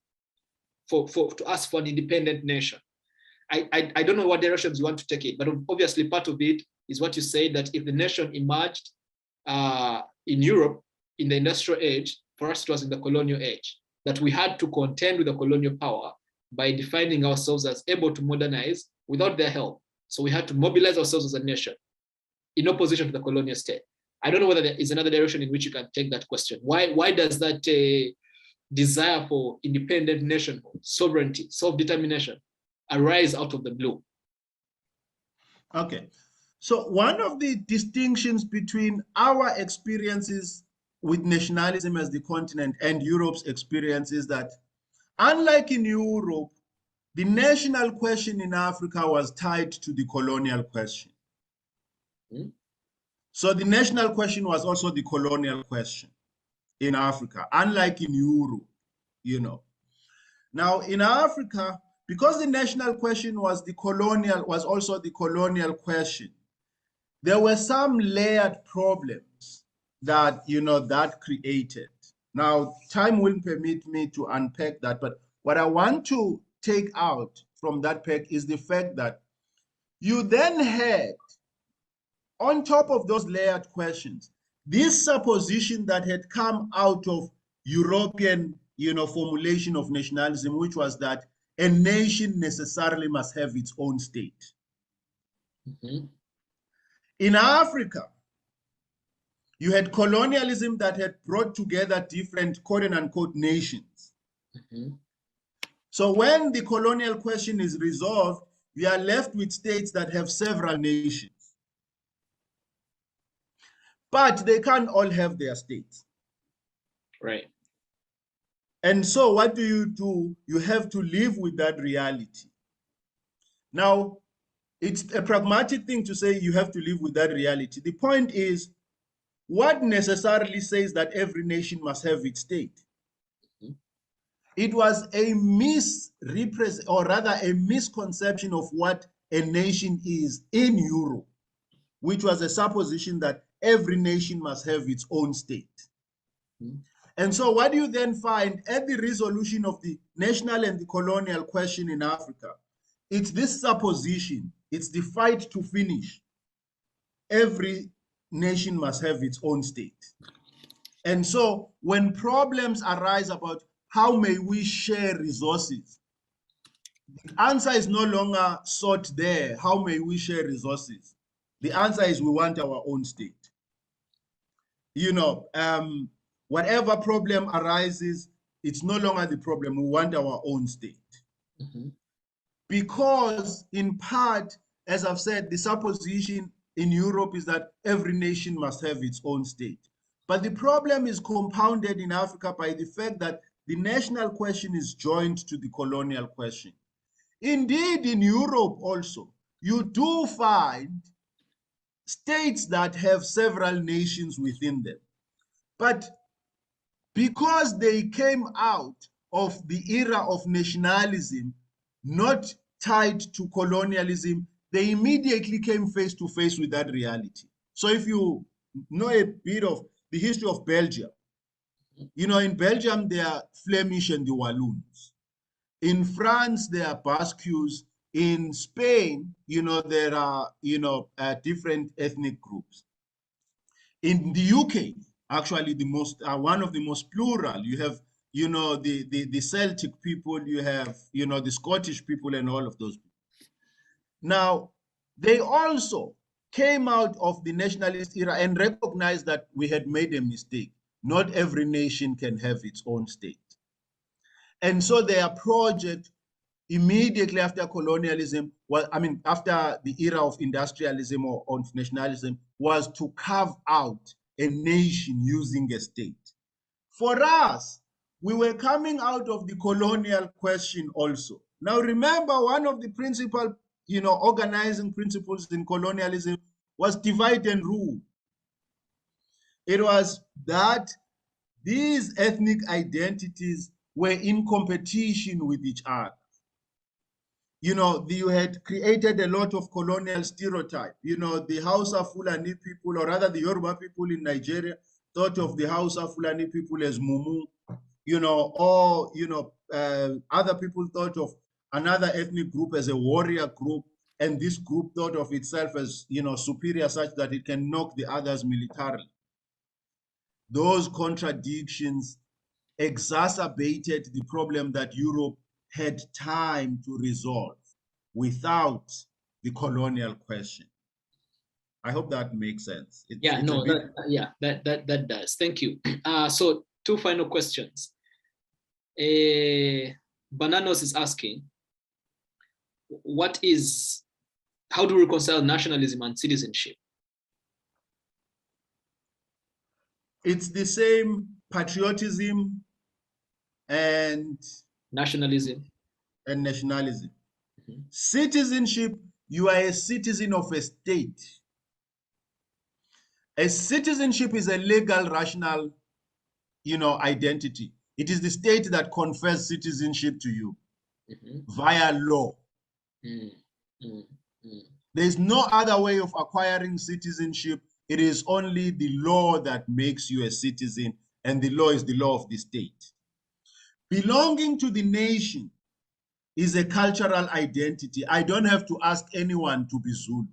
Speaker 3: to ask for an independent nation? I don't know what directions you want to take it, but obviously part of it is what you say, that if the nation emerged in Europe in the industrial age, for us it was in the colonial age, that we had to contend with the colonial power by defining ourselves as able to modernize without their help. So we had to mobilize ourselves as a nation in opposition to the colonial state. I don't know whether there is another direction in which you can take that question. Why does that desire for independent nationhood, sovereignty, self-determination arise out of the blue?
Speaker 2: Okay, so one of the distinctions between our experiences with nationalism as the continent and Europe's experience is that, unlike in Europe, the national question in Africa was tied to the colonial question. So the national question was also the colonial question in Africa, unlike in Europe, you know. Now in Africa, because the national question was also the colonial question, there were some layered problems that, that created. Now, time won't permit me to unpack that, but what I want to take out from that pack is the fact that you then had, on top of those layered questions, this supposition that had come out of European, formulation of nationalism, which was that a nation necessarily must have its own state. In Africa, you had colonialism that had brought together different quote unquote nations. So when the colonial question is resolved, we are left with states that have several nations. But they can't all have their states.
Speaker 3: Right.
Speaker 2: And so what do? You have to live with that reality. Now, it's a pragmatic thing to say you have to live with that reality. The point is, what necessarily says that every nation must have its state? It was a misconception of what a nation is in Europe, which was a supposition that every nation must have its own state. And so what do you then find at the resolution of the national and the colonial question in Africa? It's this supposition, it's the fight to finish. Every nation must have its own state. And so when problems arise about how may we share resources, the answer is no longer sought there. How may we share resources? The answer is we want our own state. Whatever problem arises, it's no longer the problem. We want our own state. Because in part, as I've said, the supposition in Europe is that every nation must have its own state. But the problem is compounded in Africa by the fact that the national question is joined to the colonial question. Indeed, in Europe also, you do find states that have several nations within them. But because they came out of the era of nationalism, not tied to colonialism, they immediately came face to face with that reality. So if you know a bit of the history of Belgium, in Belgium, there are Flemish and the Walloons. In France, there are Basques. In Spain, there are, different ethnic groups. In the UK, actually, one of the most plural, you have, the Celtic people, you have, the Scottish people and all of those people. Now, they also came out of the nationalist era and recognized that we had made a mistake. Not every nation can have its own state. And so their project immediately after colonialism, after the era of industrialism or of nationalism, was to carve out a nation using a state. For us, we were coming out of the colonial question also. Now remember, one of the principal, organizing principles in colonialism was divide and rule. It was that these ethnic identities were in competition with each other. You had created a lot of colonial stereotype. The Hausa Fulani people, or rather the Yoruba people in Nigeria, thought of the Hausa Fulani people as Mumu, other people thought of another ethnic group as a warrior group, and this group thought of itself as, superior such that it can knock the others militarily. Those contradictions exacerbated the problem that Europe had time to resolve without the colonial question. I hope that makes sense.
Speaker 3: That does. Thank you. So 2 final questions. Bananos is asking, how do we reconcile nationalism and citizenship?
Speaker 2: It's the same patriotism and
Speaker 3: nationalism.
Speaker 2: and nationalism.
Speaker 3: Mhm.
Speaker 2: Citizenship, you are a citizen of a state. A citizenship is a legal, rational, identity. It is the state that confers citizenship to you
Speaker 3: Mhm.
Speaker 2: via law.
Speaker 3: Mm, mm, mm.
Speaker 2: There is no other way of acquiring citizenship. It is only the law that makes you a citizen, and the law is the law of the state. Belonging to the nation is a cultural identity. I don't have to ask anyone to be Zulu.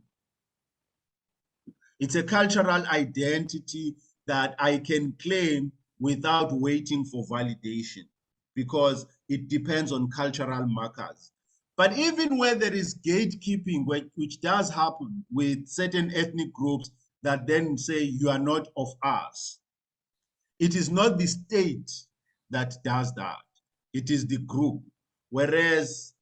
Speaker 2: It's a cultural identity that I can claim without waiting for validation because it depends on cultural markers. But even where there is gatekeeping, which does happen with certain ethnic groups that then say you are not of us, it is not the state that does that. It is the group. Whereas,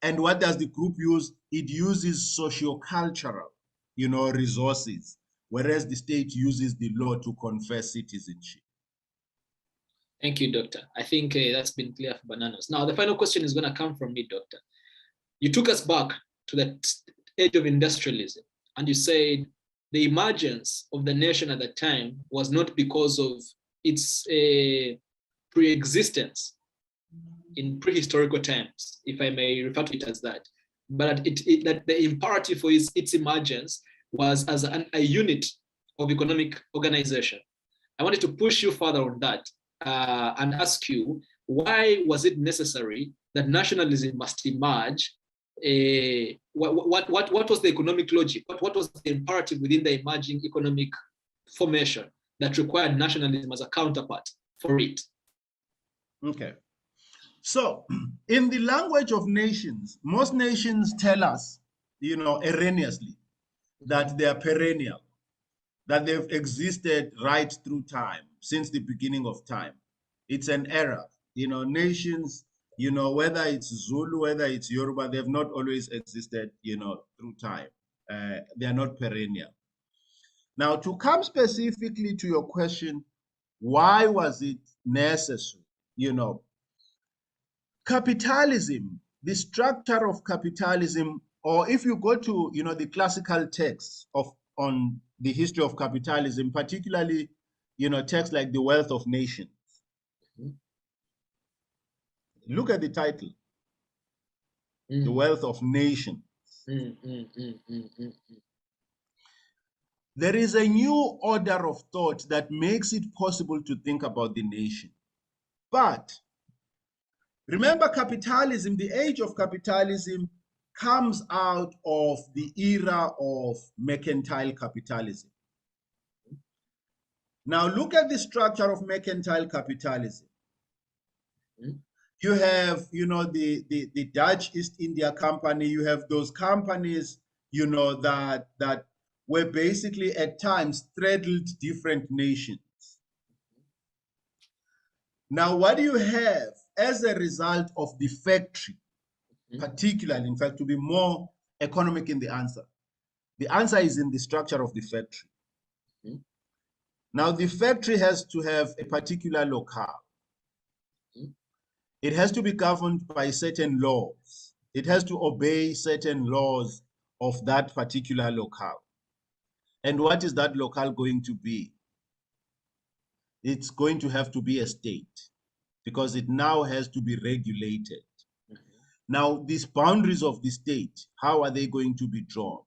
Speaker 2: and what does the group use? It uses socio-cultural, resources, whereas the state uses the law to confer citizenship.
Speaker 3: Thank you, Doctor. I think that's been clear for bananas. Now, the final question is going to come from me, Doctor. You took us back to that age of industrialism, and you said the emergence of the nation at that time was not because of its pre-existence in prehistorical times, if I may refer to it as that, but that the imperative for its emergence was as a unit of economic organization. I wanted to push you further on that and ask you, why was it necessary that nationalism must emerge? What was the economic logic? What was the imperative within the emerging economic formation that required nationalism as a counterpart for it?
Speaker 2: Okay. So, in the language of nations, most nations tell us, erroneously, that they are perennial, that they've existed right through time, since the beginning of time. It's an error. Nations, whether it's Zulu, whether it's Yoruba, they've not always existed, through time. They are not perennial. Now, to come specifically to your question, why was it necessary? Capitalism, the structure of capitalism, or if you go to, the classical texts on the history of capitalism, particularly, texts like The Wealth of Nations. Look at the title, The Wealth of Nations. There is a new order of thought that makes it possible to think about the nation. But remember, capitalism, the age of capitalism, comes out of the era of mercantile capitalism. Now, look at the structure of mercantile capitalism. You have, the Dutch East India Company. You have those companies, that were basically at times straddled different nations. Now, what do you have as a result of the factory, particularly, in fact, to be more economic in the answer is in the structure of the factory. Now, the factory has to have a particular locale. It has to be governed by certain laws. It has to obey certain laws of that particular locale. And what is that locale going to be? It's going to have to be a state, because it now has to be regulated. Now, these boundaries of the state, how are they going to be drawn?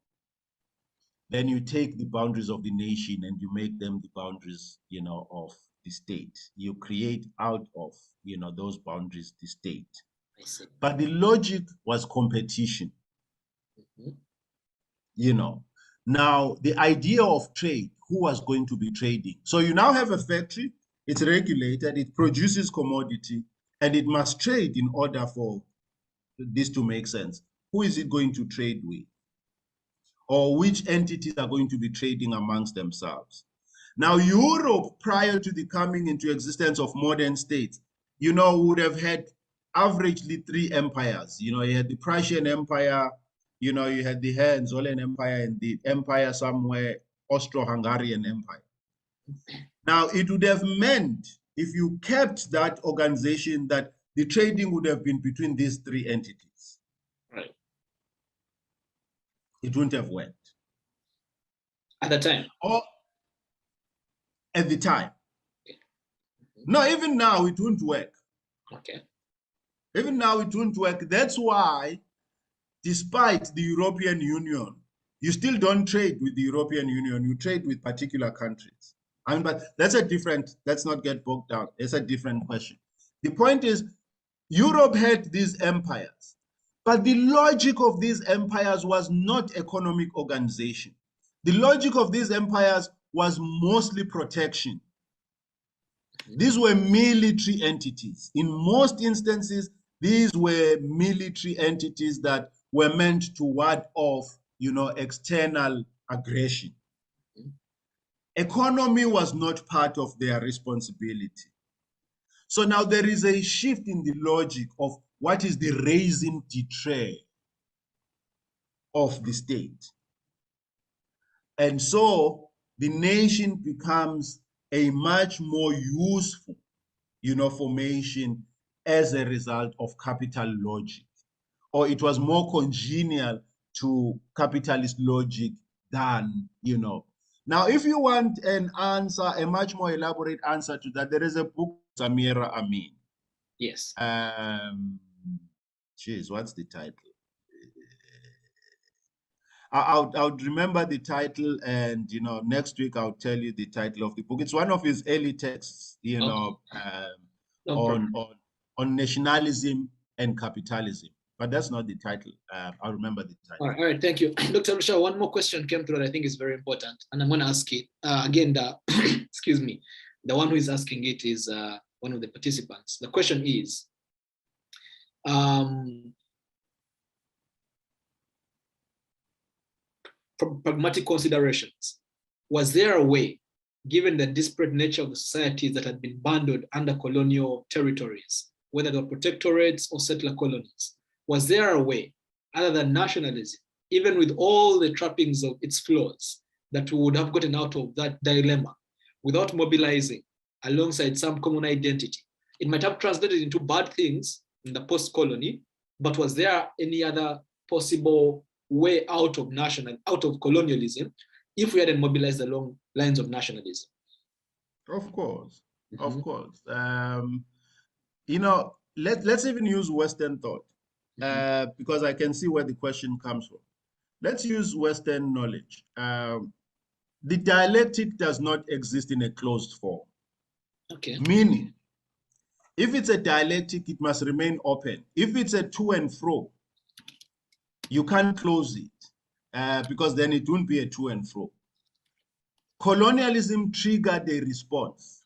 Speaker 2: Then you take the boundaries of the nation and you make them the boundaries, of the state. You create out of, those boundaries, the state.
Speaker 3: I see.
Speaker 2: But the logic was competition. Now the idea of trade, who was going to be trading? So you now have a factory, it's regulated, it produces commodity, and it must trade in order for this to make sense. Who is it going to trade with? Or which entities are going to be trading amongst themselves? Now, Europe, prior to the coming into existence of modern states, would have had averagely 3 empires. You had the Prussian Empire, you had the Hohenzollern Empire, and the empire somewhere, Austro-Hungarian Empire. Now, it would have meant, if you kept that organization, that the trading would have been between these three entities.
Speaker 3: Right.
Speaker 2: It wouldn't have worked.
Speaker 3: At the time.
Speaker 2: Or at the time.
Speaker 3: Okay.
Speaker 2: No, even now it wouldn't work.
Speaker 3: Okay.
Speaker 2: Even now it wouldn't work. That's why, despite the European Union, you still don't trade with the European Union. You trade with particular countries. I mean, but that's a different, let's not get bogged down. It's a different question. The point is, Europe had these empires, but the logic of these empires was not economic organization. The logic of these empires was mostly protection. These were military entities. In most instances, these were military entities that were meant to ward off, external aggression. Economy was not part of their responsibility. So now there is a shift in the logic of what is the raison d'etre of the state. And so the nation becomes a much more useful, formation as a result of capital logic, or it was more congenial to capitalist logic than, Now, if you want an answer, a much more elaborate answer to that, there is a book, Samira Amin.
Speaker 3: Yes.
Speaker 2: What's the title? I would remember the title, and next week I'll tell you the title of the book. It's one of his early texts, on nationalism and capitalism. But that's not the title. I'll remember the title.
Speaker 3: All right, thank you. Dr. Lushaba, one more question came through that I think is very important, and I'm going to ask it. Again, excuse me, the one who is asking it is one of the participants. The question is, from pragmatic considerations, was there a way, given the disparate nature of the societies that had been bundled under colonial territories, whether they were protectorates or settler colonies, was there a way, other than nationalism, even with all the trappings of its flaws, that we would have gotten out of that dilemma without mobilizing alongside some common identity? It might have translated into bad things in the post-colony, but was there any other possible way out of colonialism if we hadn't mobilized along lines of nationalism?
Speaker 2: Of course, of course. Let's even use Western thought, because I can see where the question comes from. Let's use Western knowledge. The dialectic does not exist in a closed form.
Speaker 3: Okay.
Speaker 2: Meaning, if it's a dialectic, it must remain open. If it's a to and fro, you can't close it, because then it won't be a to and fro. Colonialism triggered a response.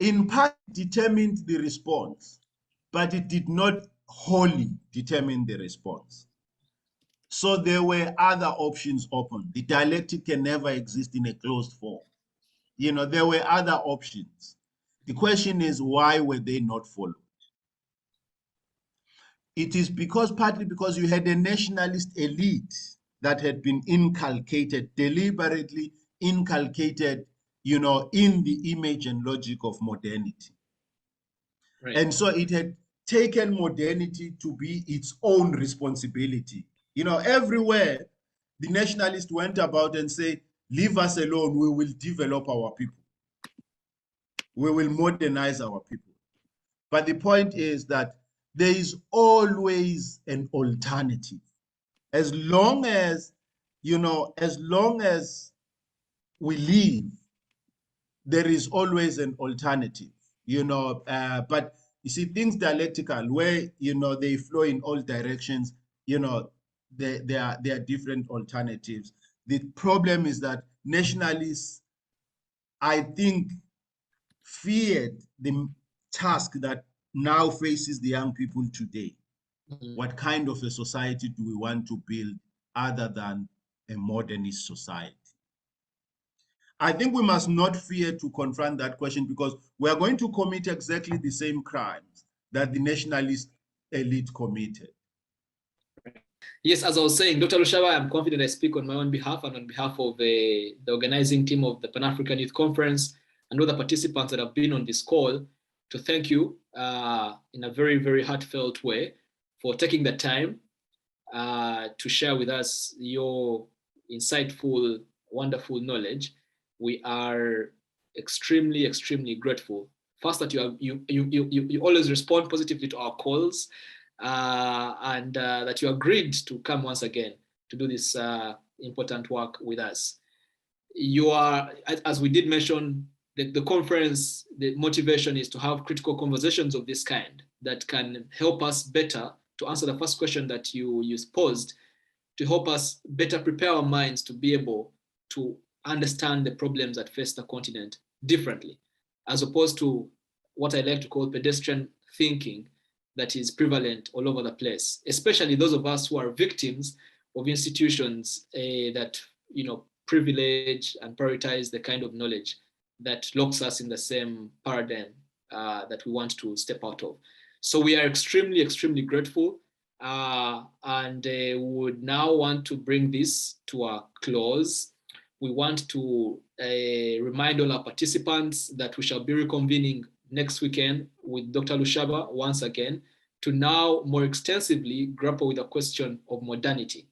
Speaker 2: In part, determined the response, but it did not wholly determine the response. So there were other options open. The dialectic can never exist in a closed form. There were other options. The question is, why were they not followed? It is partly because you had a nationalist elite that had been deliberately inculcated, in the image and logic of modernity. Right. And so it had taken modernity to be its own responsibility. Everywhere the nationalists went about and said, leave us alone, we will develop our people. We will modernize our people. But the point is that there is always an alternative. As long as we live, there is always an alternative, but you see, things dialectical, where, they flow in all directions, there are different alternatives. The problem is that nationalists, I think, feared the task that now faces the young people today. What kind of a society do we want to build other than a modernist society? I think we must not fear to confront that question, because we are going to commit exactly the same crimes that the nationalist elite committed.
Speaker 3: Yes, as I was saying, Dr. Lushaba, I'm confident I speak on my own behalf and on behalf of the organizing team of the Pan-African Youth Conference and other participants that have been on this call, to thank you in a very, very heartfelt way for taking the time to share with us your insightful, wonderful knowledge. We are extremely, extremely grateful. First, that you always respond positively to our calls, and that you agreed to come once again to do this important work with us. You are, as we did mention, the conference, the motivation is to have critical conversations of this kind that can help us better to answer the first question that you posed, to help us better prepare our minds to be able to understand the problems that face the continent differently, as opposed to what I like to call pedestrian thinking that is prevalent all over the place, especially those of us who are victims of institutions that privilege and prioritize the kind of knowledge that locks us in the same paradigm that we want to step out of. So we are extremely, extremely grateful, and would now want to bring this to a close. We want to remind all our participants that we shall be reconvening next weekend with Dr. Lushaba once again to now more extensively grapple with the question of modernity.